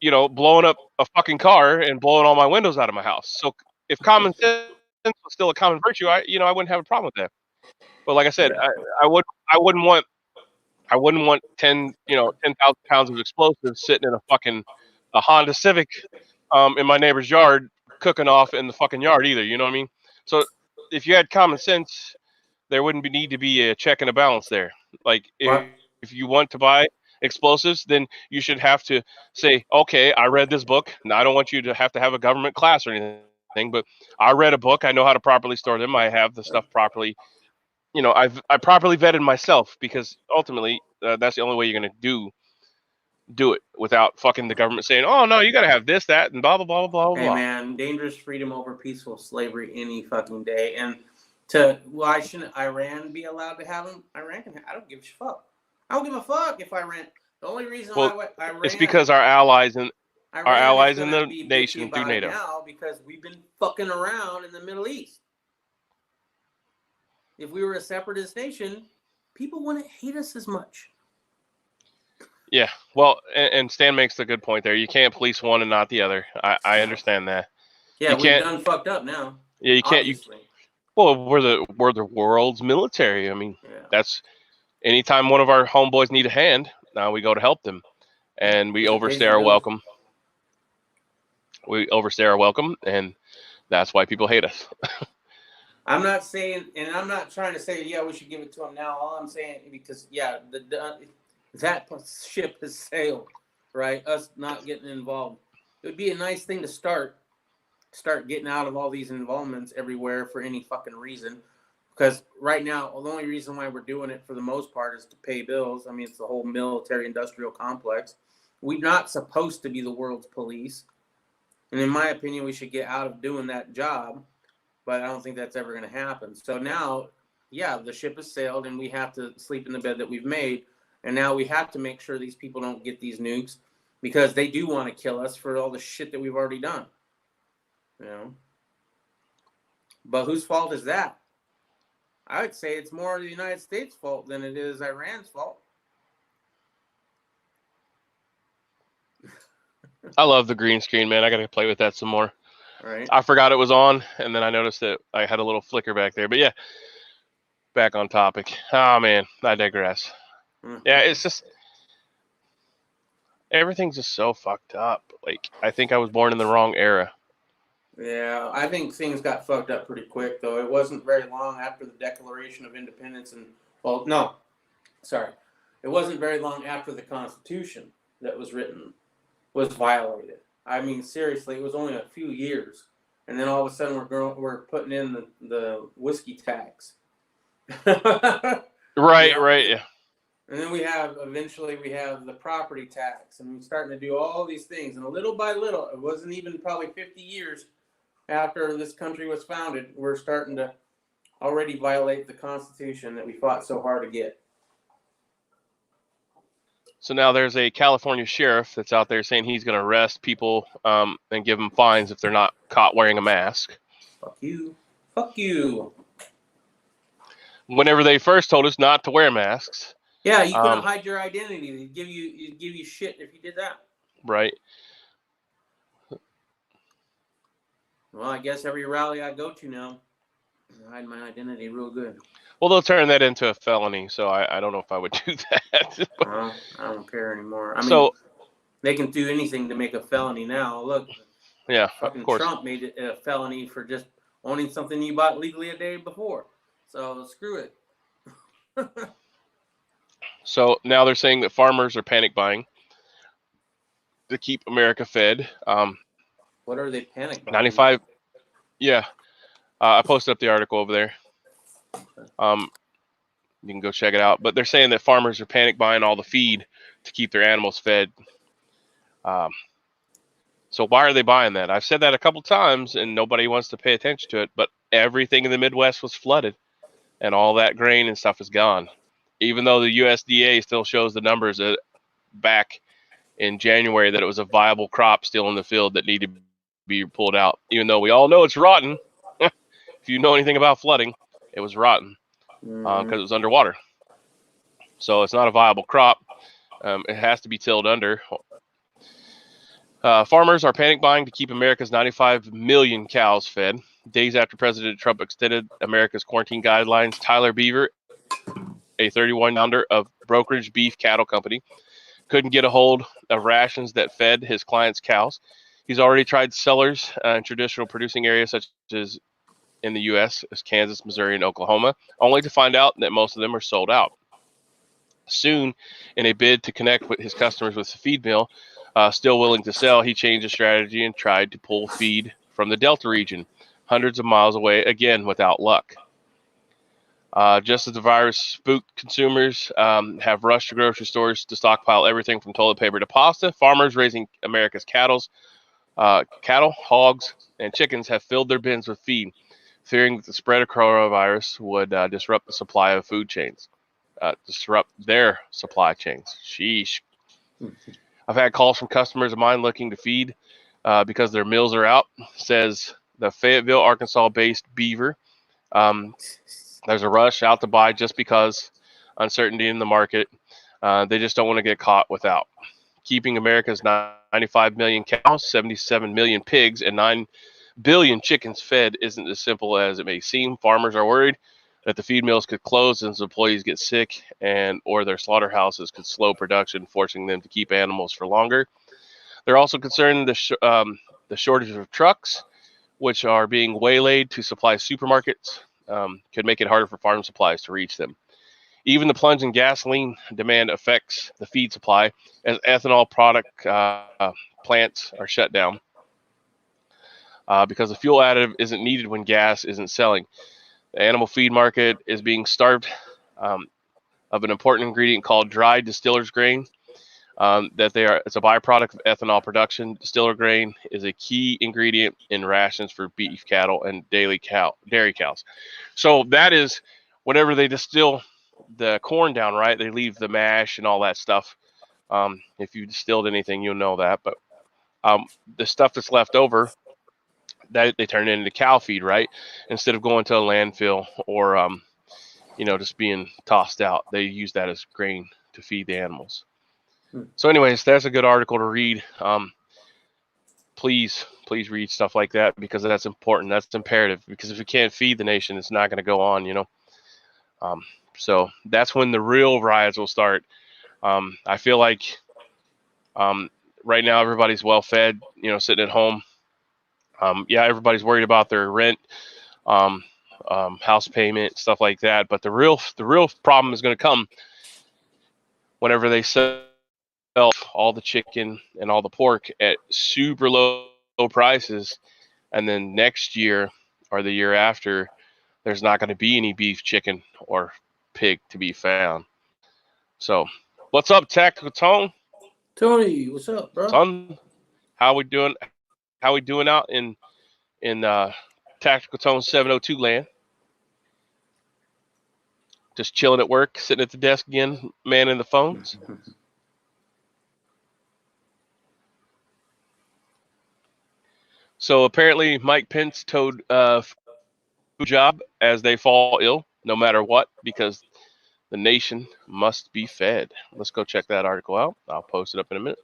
blowing up a fucking car and blowing all my windows out of my house. So if common sense was still a common virtue, I wouldn't have a problem with that. But like I said, I wouldn't want 10,000 pounds of explosives sitting in a Honda Civic, in my neighbor's yard, cooking off in the fucking yard either. You know what I mean? So if you had common sense, there wouldn't need to be a check and a balance there. Like if you want to buy explosives, then you should have to say, okay, I read this book. Now I don't want you to have a government class or anything, but I read a book. I know how to properly store them. I have the stuff properly. I properly vetted myself, because ultimately that's the only way you're going to do it without fucking the government saying, oh no, you got to have this, that, and blah blah blah blah blah. Hey man, dangerous freedom over peaceful slavery any fucking day. And why shouldn't Iran be allowed to have them? Iran can. I don't give a fuck. I don't give a fuck if Iran. The only reason why Iran. It's because our allies in the be nation through NATO. Now, because we've been fucking around in the Middle East. If we were a separatist nation, people wouldn't hate us as much. Yeah, well, and Stan makes a good point there. You can't police one and not the other. I understand that. Yeah, we've done fucked up now. Yeah, you can't. Well, we're the world's military. I mean, that's anytime one of our homeboys need a hand, now we go to help them, and we overstay our welcome. We overstay our welcome, and that's why people hate us. I'm not saying, and I'm not trying to say, yeah, we should give it to them now. All I'm saying, because that ship has sailed, right? Us not getting involved. It would be a nice thing to start getting out of all these involvements everywhere for any fucking reason. Because right now, the only reason why we're doing it for the most part is to pay bills. I mean, it's the whole military-industrial complex. We're not supposed to be the world's police. And in my opinion, we should get out of doing that job. But I don't think that's ever going to happen. So now, yeah, the ship has sailed, and we have to sleep in the bed that we've made. And now we have to make sure these people don't get these nukes, because they do want to kill us for all the shit that we've already done. But whose fault is that? I would say it's more the United States' fault than it is Iran's fault. I love the green screen, man. I got to play with that some more. Right. I forgot it was on, and then I noticed that I had a little flicker back there. But yeah, back on topic. Oh man, I digress. Yeah, it's just everything's just so fucked up. Like, I think I was born in the wrong era. Yeah, I think things got fucked up pretty quick, though. It wasn't very long after the Declaration of Independence, it wasn't very long after the Constitution that was written was violated. I mean, seriously, it was only a few years, and then all of a sudden we're putting in the whiskey tax. Right, yeah. And then eventually we have the property tax, and we're starting to do all these things. And little by little, it wasn't even probably 50 years after this country was founded, we're starting to already violate the Constitution that we fought so hard to get. So now there's a California sheriff that's out there saying he's going to arrest people and give them fines if they're not caught wearing a mask. Fuck you. Fuck you. Whenever they first told us not to wear masks. Yeah, you couldn't hide your identity. They'd give you shit if you did that. Right. Well, I guess every rally I go to now, Hide my identity real good. Well, they'll turn that into a felony, so I don't know if I would do that. I don't care anymore. I mean, So, they can do anything to make a felony now. Look, yeah, of fucking course. Trump made it a felony for just owning something you bought legally a day before. So screw it. So now they're saying that farmers are panic buying to keep America fed. What are they panic buying? 95. Yeah, I posted up the article over there. You can go check it out. But they're saying that farmers are panic buying all the feed to keep their animals fed. So why are they buying that? I've said that a couple times, and nobody wants to pay attention to it. But everything in the Midwest was flooded, and all that grain and stuff is gone. Even though the USDA still shows the numbers back in January that it was a viable crop still in the field that needed to be pulled out. Even though we all know it's rotten. If you know anything about flooding, it was rotten because it was underwater. So it's not a viable crop. It has to be tilled under. Farmers are panic buying to keep America's 95 million cows fed. Days after President Trump extended America's quarantine guidelines, Tyler Beaver, a 31-pounder of Brokerage Beef Cattle Company, couldn't get a hold of rations that fed his clients' cows. He's already tried sellers in traditional producing areas such as in the U.S. as Kansas, Missouri, and Oklahoma, only to find out that most of them are sold out. Soon, in a bid to connect with his customers with the feed mill, still willing to sell, he changed his strategy and tried to pull feed from the Delta region, hundreds of miles away, again without luck. Just as the virus spooked consumers have rushed to grocery stores to stockpile everything from toilet paper to pasta, farmers raising America's cattle, hogs, and chickens have filled their bins with feed, fearing that the spread of coronavirus would disrupt the supply of food chains, disrupt their supply chains. Sheesh. I've had calls from customers of mine looking to feed because their mills are out, says the Fayetteville, Arkansas-based Beaver. There's a rush out to buy just because uncertainty in the market. They just don't want to get caught without. Keeping America's 95 million cows, 77 million pigs, and 9 billion chickens fed isn't as simple as it may seem. Farmers are worried that the feed mills could close as employees get sick or their slaughterhouses could slow production, forcing them to keep animals for longer. They're also concerned the shortage of trucks, which are being waylaid to supply supermarkets, could make it harder for farm supplies to reach them. Even the plunge in gasoline demand affects the feed supply as ethanol product plants are shut down because the fuel additive isn't needed when gas isn't selling. The animal feed market is being starved of an important ingredient called dried distiller's grain. It's a byproduct of ethanol production. Distiller grain is a key ingredient in rations for beef cattle and dairy cows. So that is whenever they distill the corn down, right? They leave the mash and all that stuff. If you distilled anything, you'll know that. But the stuff that's left over, that they turn it into cow feed, right? Instead of going to a landfill or just being tossed out, they use that as grain to feed the animals. So anyways, that's a good article to read. Please read stuff like that because that's important. That's imperative because if we can't feed the nation, it's not going to go on, So that's when the real riots will start. I feel like right now everybody's well fed, sitting at home. Everybody's worried about their rent, house payment, stuff like that. But the real problem is going to come whenever they sell all the chicken and all the pork at super low prices, and then next year or the year after, there's not going to be any beef, chicken, or pig to be found. So, what's up, Tactical Tone? Tony, what's up, bro? Son, how we doing? How we doing out in Tactical Tone 702 land? Just chilling at work, sitting at the desk again, manning the phones. So apparently Mike Pence told food job as they fall ill, no matter what, because the nation must be fed. Let's go check that article out. I'll post it up in a minute.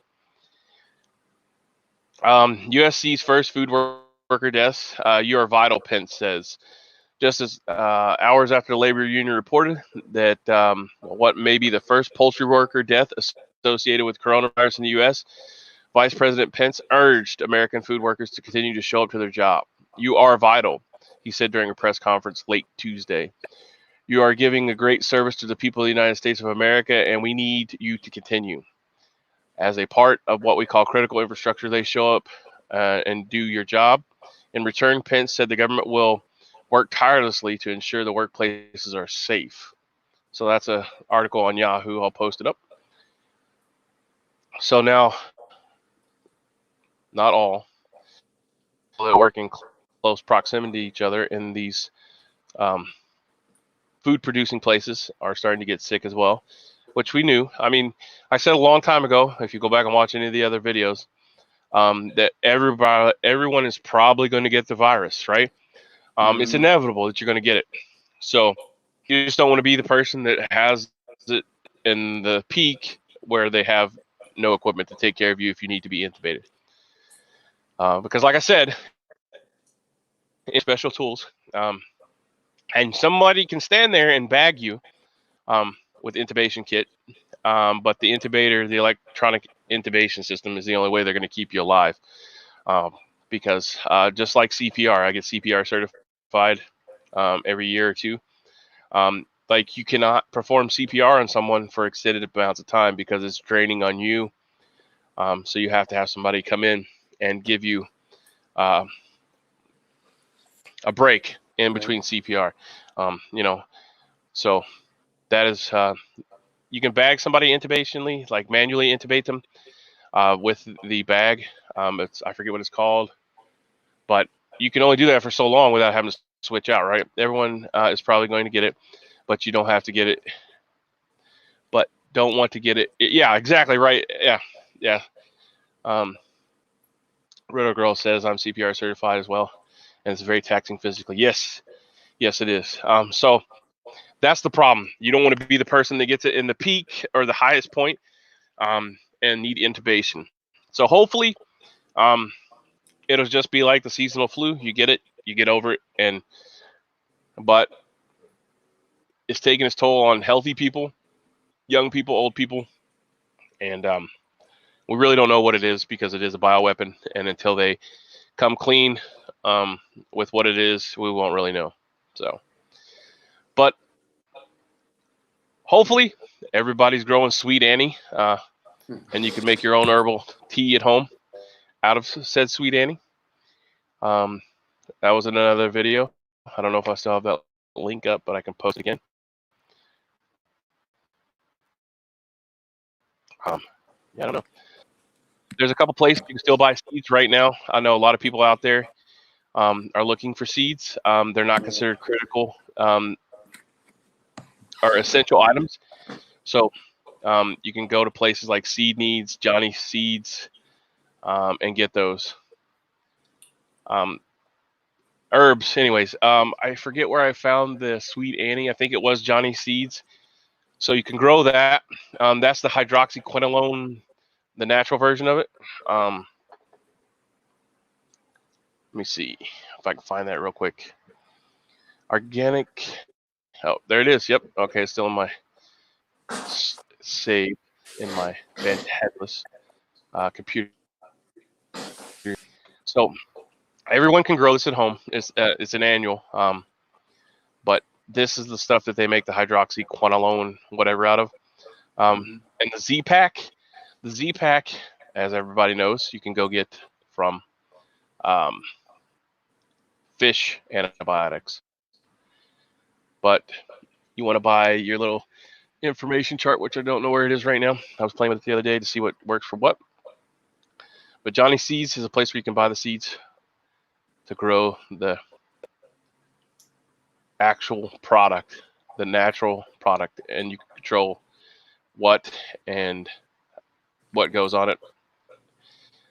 USC's first food worker deaths. You are vital, Pence says. just as hours after the labor union reported that what may be the first poultry worker death associated with coronavirus in the U.S., Vice President Pence urged American food workers to continue to show up to their job. You are vital, he said during a press conference late Tuesday. You are giving a great service to the people of the United States of America, and we need you to continue. As a part of what we call critical infrastructure, they show up and do your job. In return, Pence said the government will work tirelessly to ensure the workplaces are safe. So that's an article on Yahoo. I'll post it up. So now, not all that work in close proximity to each other in these food producing places are starting to get sick as well, which we knew. I mean, I said a long time ago, if you go back and watch any of the other videos, that everyone is probably going to get the virus, right? It's inevitable that you're going to get it. So you just don't want to be the person that has it in the peak where they have no equipment to take care of you if you need to be intubated. Because like I said, special tools, and somebody can stand there and bag you with intubation kit, but the intubator, the electronic intubation system, is the only way they're going to keep you alive. Because just like CPR, I get CPR certified every year or two. Like you cannot perform CPR on someone for extended amounts of time because it's draining on you. So you have to have somebody come in and give you a break in between CPR. So that is, you can bag somebody intubationally, like manually intubate them with the bag. I forget what it's called, but you can only do that for so long without having to switch out, right? Everyone is probably going to get it, but you don't have to get it, but don't want to get it. Yeah, exactly right. Yeah. Riddle Girl says I'm CPR certified as well, and it's very taxing physically. Yes, it is. So that's the problem. You don't want to be the person that gets it in the peak or the highest point, and need intubation. So hopefully, it'll just be like the seasonal flu. You get it, you get over it, but it's taking its toll on healthy people, young people, old people, and we really don't know what it is because it is a bioweapon, and until they come clean with what it is, we won't really know. So, but hopefully everybody's growing Sweet Annie, and you can make your own herbal tea at home out of said Sweet Annie. That was in another video. I don't know if I still have that link up, but I can post it again. I don't know. There's a couple places you can still buy seeds right now. I know a lot of people out there are looking for seeds. They're not considered critical or essential items. So you can go to places like Seed Needs, Johnny Seeds, and get those. Herbs, anyways. I forget where I found the Sweet Annie. I think it was Johnny Seeds. So you can grow that. That's the hydroxyquinone, the natural version of it. Let me see if I can find that real quick. Organic. Oh, there it is. Yep. Okay, it's still in my save in my headless computer. So everyone can grow this at home. It's an annual, but this is the stuff that they make the hydroxyquinone whatever out of. And the Z-Pack, as everybody knows, you can go get from fish antibiotics. But you want to buy your little information chart, which I don't know where it is right now. I was playing with it the other day to see what works for what. But Johnny Seeds is a place where you can buy the seeds to grow the actual product, the natural product, and you can control what and what goes on it.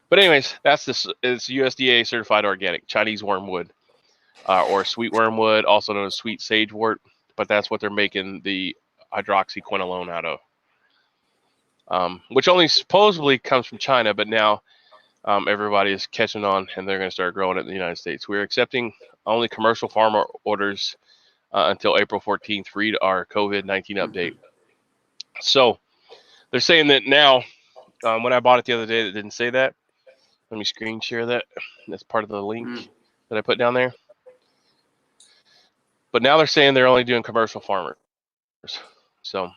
But anyways, that's this. It's USDA certified organic Chinese wormwood, or sweet wormwood, also known as sweet sagewort. But that's what they're making the hydroxyquinone out of, which only supposedly comes from China. But now everybody is catching on, and they're going to start growing it in the United States. We're accepting only commercial farmer orders until April 14th. Read our COVID-19 update. So they're saying that now. When I bought it the other day, that didn't say that. Let me screen share that. That's part of the link that I put down there. But now they're saying they're only doing commercial farmers. So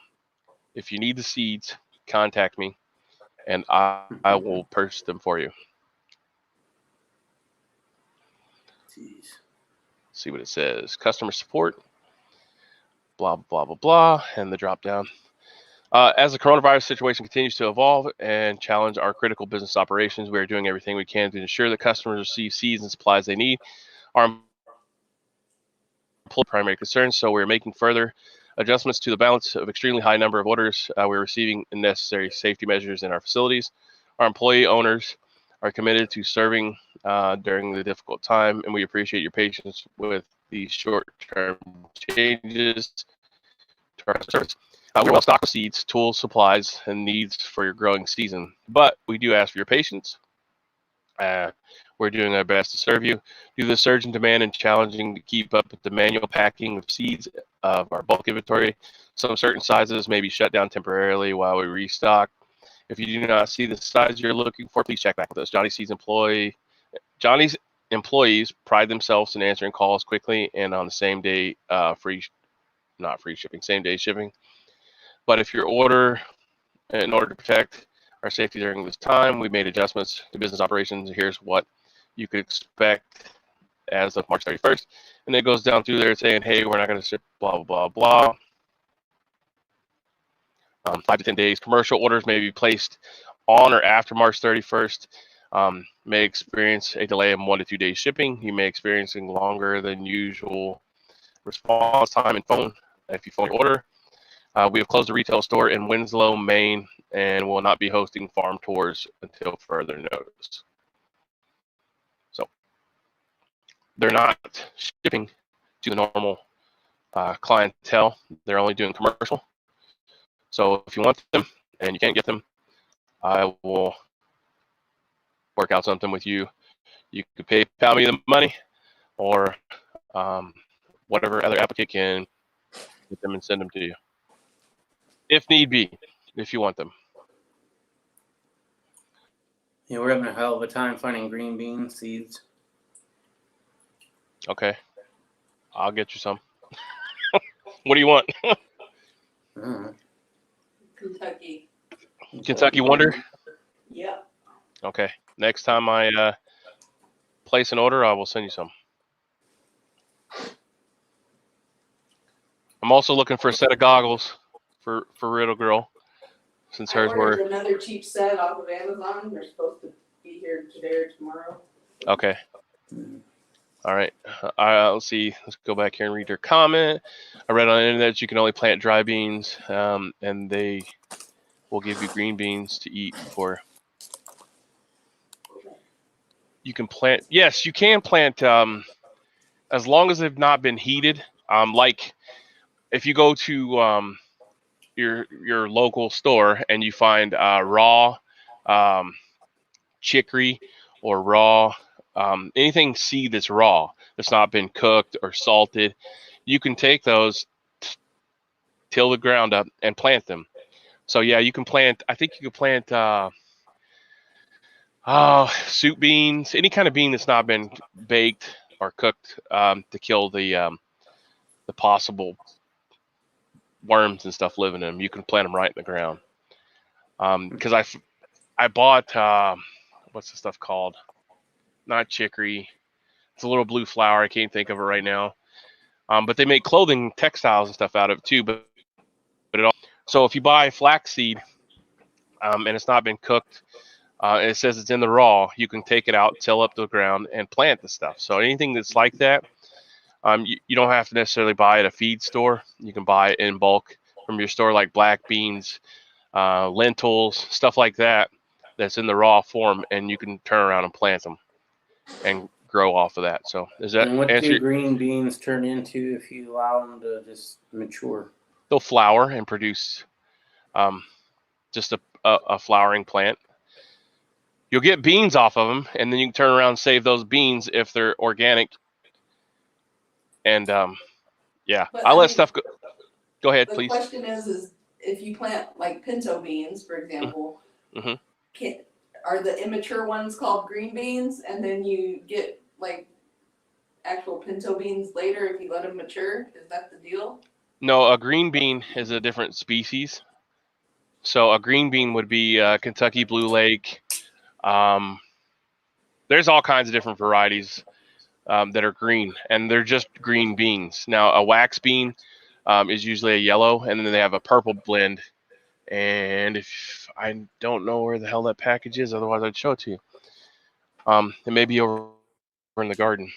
if you need the seeds, contact me, and I will purchase them for you. Jeez. See what it says. Customer support, blah, blah, blah, blah, and the drop down. As the coronavirus situation continues to evolve and challenge our critical business operations, we are doing everything we can to ensure that customers receive seeds and supplies they need. Our primary concerns, so we're making further adjustments to the balance of extremely high number of orders we're receiving and necessary safety measures in our facilities. Our employee owners are committed to serving during the difficult time, and we appreciate your patience with these short-term changes to our service. We're well stocked with seeds, tools, supplies, and needs for your growing season, but we do ask for your patience. We're doing our best to serve you. Due to the surge in demand and challenging to keep up with the manual packing of seeds of our bulk inventory, some certain sizes may be shut down temporarily while we restock. If you do not see the size you're looking for, please check back with us. Johnny's employees pride themselves in answering calls quickly and on the same day, same day shipping. But if your order, in order to protect our safety during this time, we made adjustments to business operations. Here's what you could expect as of March 31st. And it goes down through there saying, hey, we're not going to ship blah, blah, blah. 5 to 10 days. Commercial orders may be placed on or after March 31st. May experience a delay of 1 to 2 days shipping. You may experience longer than usual response time and phone if you phone order. We have closed the retail store in Winslow, Maine, and will not be hosting farm tours until further notice. So they're not shipping to the normal clientele. They're only doing commercial. So if you want them and you can't get them, I will work out something with you. You could PayPal me the money, or whatever other applicant can get them and send them to you, if need be, if you want them. Yeah, we're having a hell of a time finding green bean seeds. Okay, I'll get you some. What do you want? Kentucky Wonder? Yep. Okay, next time I place an order, I will send you some. I'm also looking for a set of goggles for Riddle Girl, since hers were. Another cheap set off of Amazon. They're supposed to be here today or tomorrow. Okay. All right. Let's see. Let's go back here and read your comment. I read on the internet you can only plant dry beans, and they will give you green beans to eat for. You can plant. Yes, you can plant. As long as they've not been heated. Like if you go to your local store and you find raw chicory or raw anything seed that's raw, that's not been cooked or salted, you can take those, till the ground up, and plant them. So yeah, you can plant. I think you can plant soup beans, any kind of bean that's not been baked or cooked, to kill the possible worms and stuff living in them. You can plant them right in the ground. Because I bought what's the stuff called? Not chicory. It's a little blue flower. I can't think of it right now. But they make clothing, textiles, and stuff out of it too. But so if you buy flaxseed, and it's not been cooked, and it says it's in the raw, you can take it out, till up the ground, and plant the stuff. So anything that's like that, you don't have to necessarily buy at a feed store. You can buy it in bulk from your store, like black beans, lentils, stuff like that, that's in the raw form, and you can turn around and plant them and grow off of that. So does that And what answer? do green beans turn into if you allow them to just mature? They'll flower and produce just a flowering plant. You'll get beans off of them, and then you can turn around and save those beans if they're organic. And yeah, But I'll I let mean, stuff go. Go ahead, the please. question is if you plant like pinto beans, for example, Mm-hmm. are the immature ones called green beans, and then you get like actual pinto beans later if you let them mature? Is that the deal? No, a green bean is a different species. So a green bean would be Kentucky Blue Lake. There's all kinds of different varieties that are green, and they're just green beans. Now, a wax bean is usually a yellow, and then they have a purple blend. And if I don't know where the hell that package is, otherwise I'd show it to you. It may be over in the garden.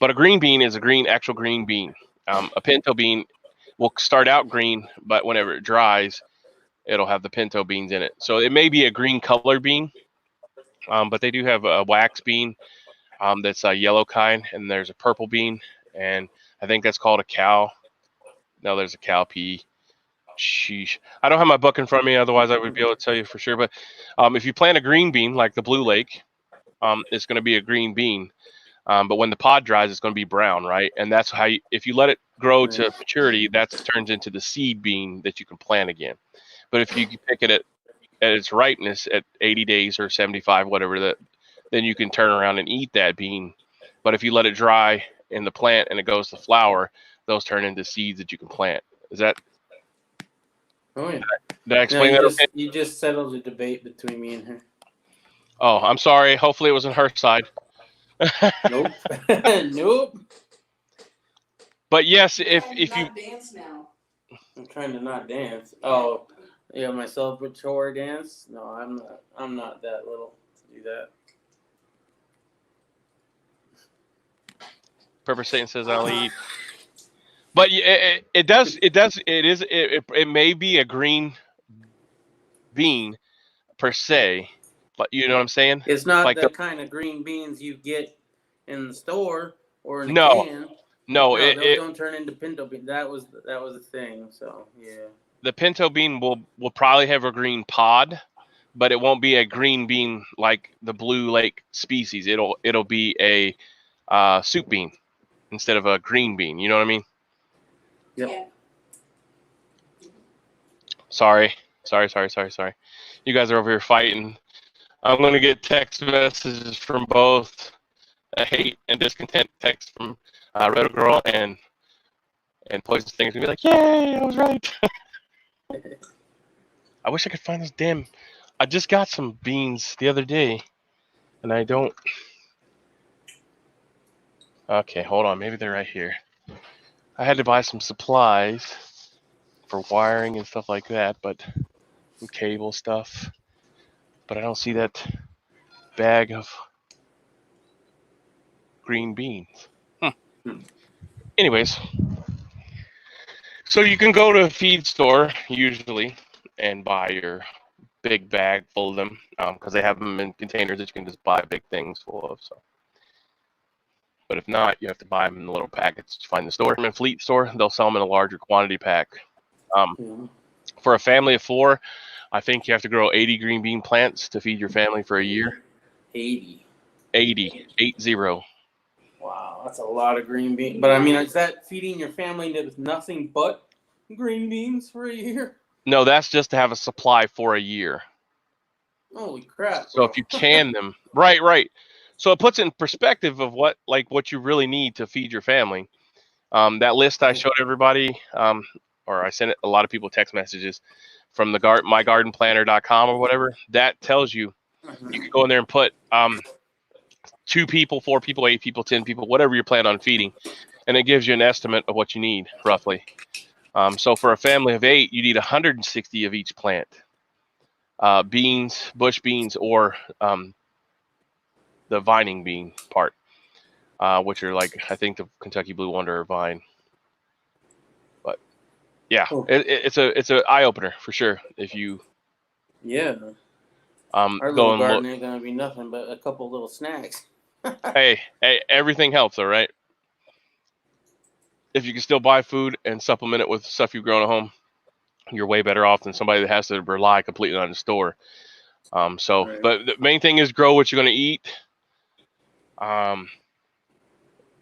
But a green bean is a actual green bean. A pinto bean will start out green, but whenever it dries, it'll have the pinto beans in it. So it may be a green color bean, but they do have a wax bean that's a yellow kind, and there's a purple bean, and I think that's called a cow. No, there's a cow pea. Sheesh. I don't have my book in front of me, otherwise I would be able to tell you for sure. But if you plant a green bean like the Blue Lake, it's going to be a green bean. But when the pod dries, it's going to be brown, right? And that's how, if you let it grow to maturity, that turns into the seed bean that you can plant again. But if you pick it at its ripeness at 80 days or 75, whatever that, then you can turn around and eat that bean. But if you let it dry in the plant and it goes to flower, those turn into seeds that you can plant. Is that? Oh yeah. Did I explain that okay? You just settled the debate between me and her. Oh, I'm sorry. Hopefully it was on her side. Nope. Nope. But yes, if you dance now. I'm trying to not dance. Oh, yeah, my celebratory dance. No, I'm not that little to do that. Pepper Satan says I'll eat. But it may be a green bean per se, but you know what I'm saying? It's not like the kind of green beans you get in the store or in a No. can. No, those don't turn into pinto beans. That was the thing. So yeah. The pinto bean will probably have a green pod, but it won't be a green bean like the Blue Lake species. It'll be a soup bean instead of a green bean. You know what I mean? Yep. Yeah. Sorry. You guys are over here fighting. I'm going to get text messages from both a hate and discontent text from Red Girl and Poison Things and be like, yay, I was right. I wish I could find this damn. I just got some beans the other day, and I don't. Okay, hold on. Maybe they're right here. I had to buy some supplies for wiring and stuff like that, but some cable stuff. But I don't see that bag of green beans. Anyways, so you can go to a feed store usually and buy your big bag full of them because they have them in containers that you can just buy big things full of. So, but if not, you have to buy them in the little packets. You find the store, in Fleet store, they'll sell them in a larger quantity pack. For a family of 4, I think you have to grow 80 green bean plants to feed your family for a year. 80. 80. Wow, that's a lot of green beans. But I mean, is that feeding your family with nothing but green beans for a year? No, that's just to have a supply for a year. Holy crap! So if you can them, right. So it puts in perspective of what you really need to feed your family. That list I showed everybody, or I sent a lot of people text messages from the mygardenplanner.com or whatever. That tells you you can go in there and put 2 people, 4 people, 8 people, 10 people, whatever you're planning on feeding, and it gives you an estimate of what you need roughly. So for a family of 8, you need 160 of each plant. Beans, bush beans, or the vining bean part, which are like, I think the Kentucky Blue Wanderer vine. But yeah, it's an eye opener for sure. If you our little garden ain't gonna be nothing but a couple little snacks. hey, everything helps, all right. If you can still buy food and supplement it with stuff you've grown at home, you're way better off than somebody that has to rely completely on the store. So, Right. but the main thing is grow what you're going to eat,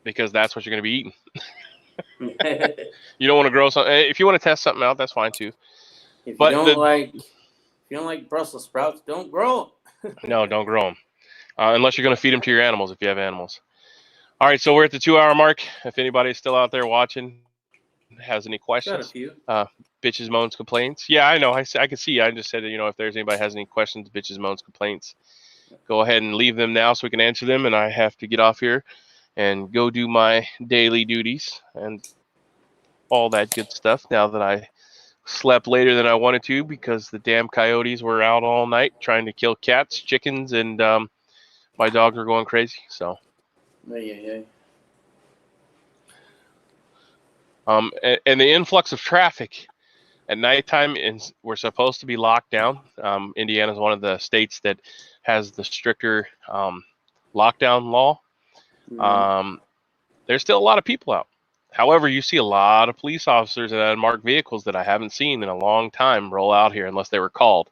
because that's what you're going to be eating. You don't want to grow something. If you want to test something out, that's fine too. If But you don't like Brussels sprouts, don't grow them. No, don't grow them unless you're going to feed them to your animals if you have animals. All right, so we're at the 2-hour mark. If anybody's still out there watching, has any Got a questions, few. bitches, moans, complaints. Yeah, I know. I can see. I just said, if there's anybody has any questions, bitches, moans, complaints, go ahead and leave them now so we can answer them. And I have to get off here and go do my daily duties and all that good stuff now that I slept later than I wanted to because the damn coyotes were out all night trying to kill cats, chickens, and my dogs were going crazy. So, Yeah. and the influx of traffic at nighttime we're supposed to be locked down. Indiana is one of the states that has the stricter lockdown law. There's still a lot of people out. However, you see a lot of police officers in unmarked vehicles that I haven't seen in a long time roll out here unless they were called.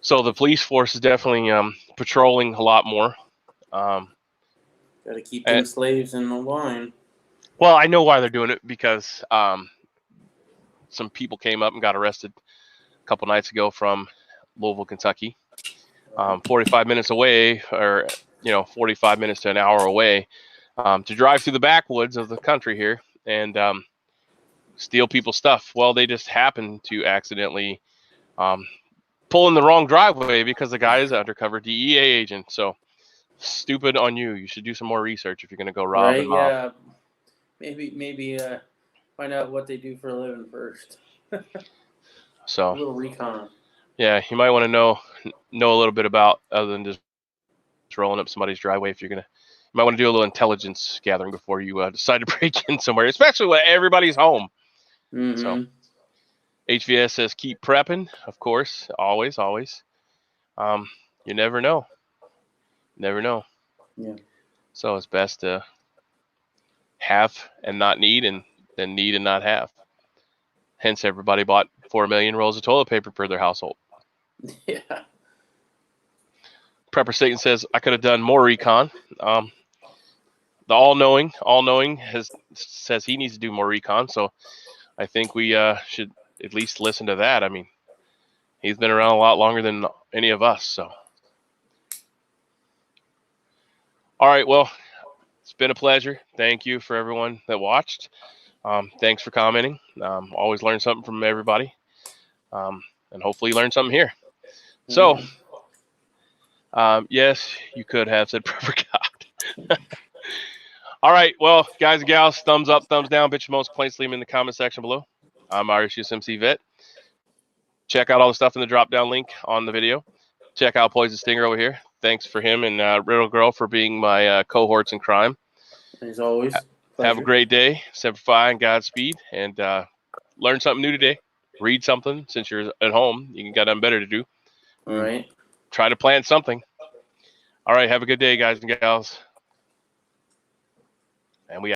So the police force is definitely patrolling a lot more. Got to keep them slaves in the line. Well, I know why they're doing it because some people came up and got arrested a couple nights ago from Louisville, Kentucky, 45 minutes away, or 45 minutes to an hour away, to drive through the backwoods of the country here and steal people's stuff. Well, they just happened to accidentally pull in the wrong driveway because the guy is an undercover DEA agent. So stupid on you. You should do some more research if you're going to go rob and mob. Yeah. Maybe find out what they do for a living first. So a little recon. Yeah, you might want to know a little bit about, other than just rolling up somebody's driveway. If you're gonna, you might want to do a little intelligence gathering before you decide to break in somewhere, especially when everybody's home. Mm-hmm. So HVS says keep prepping, of course, always. You never know. Yeah. So it's best to have and not need, and then need and not have. Hence, everybody bought 4 million rolls of toilet paper per their household. Yeah. Prepper Satan says I could have done more recon. The all-knowing says he needs to do more recon. So I think we should at least listen to that. I mean, he's been around a lot longer than any of us. So, all right. Well, it's been a pleasure. Thank you for everyone that watched. Thanks for commenting. Always learn something from everybody. And hopefully you learn something here. So, yes, you could have said Prepper God. All right. Well, guys and gals, thumbs up, thumbs down, bitch, most complaints, leave them in the comment section below. I'm Irish USMC Vet. Check out all the stuff in the drop-down link on the video. Check out Poison Stinger over here. Thanks for him and Riddle Girl for being my cohorts in crime. As always. Have a great day. Semper Fi and Godspeed. And learn something new today. Read something since you're at home. You got nothing better to do. All right. Try to plant something. All right. Have a good day, guys and gals. And we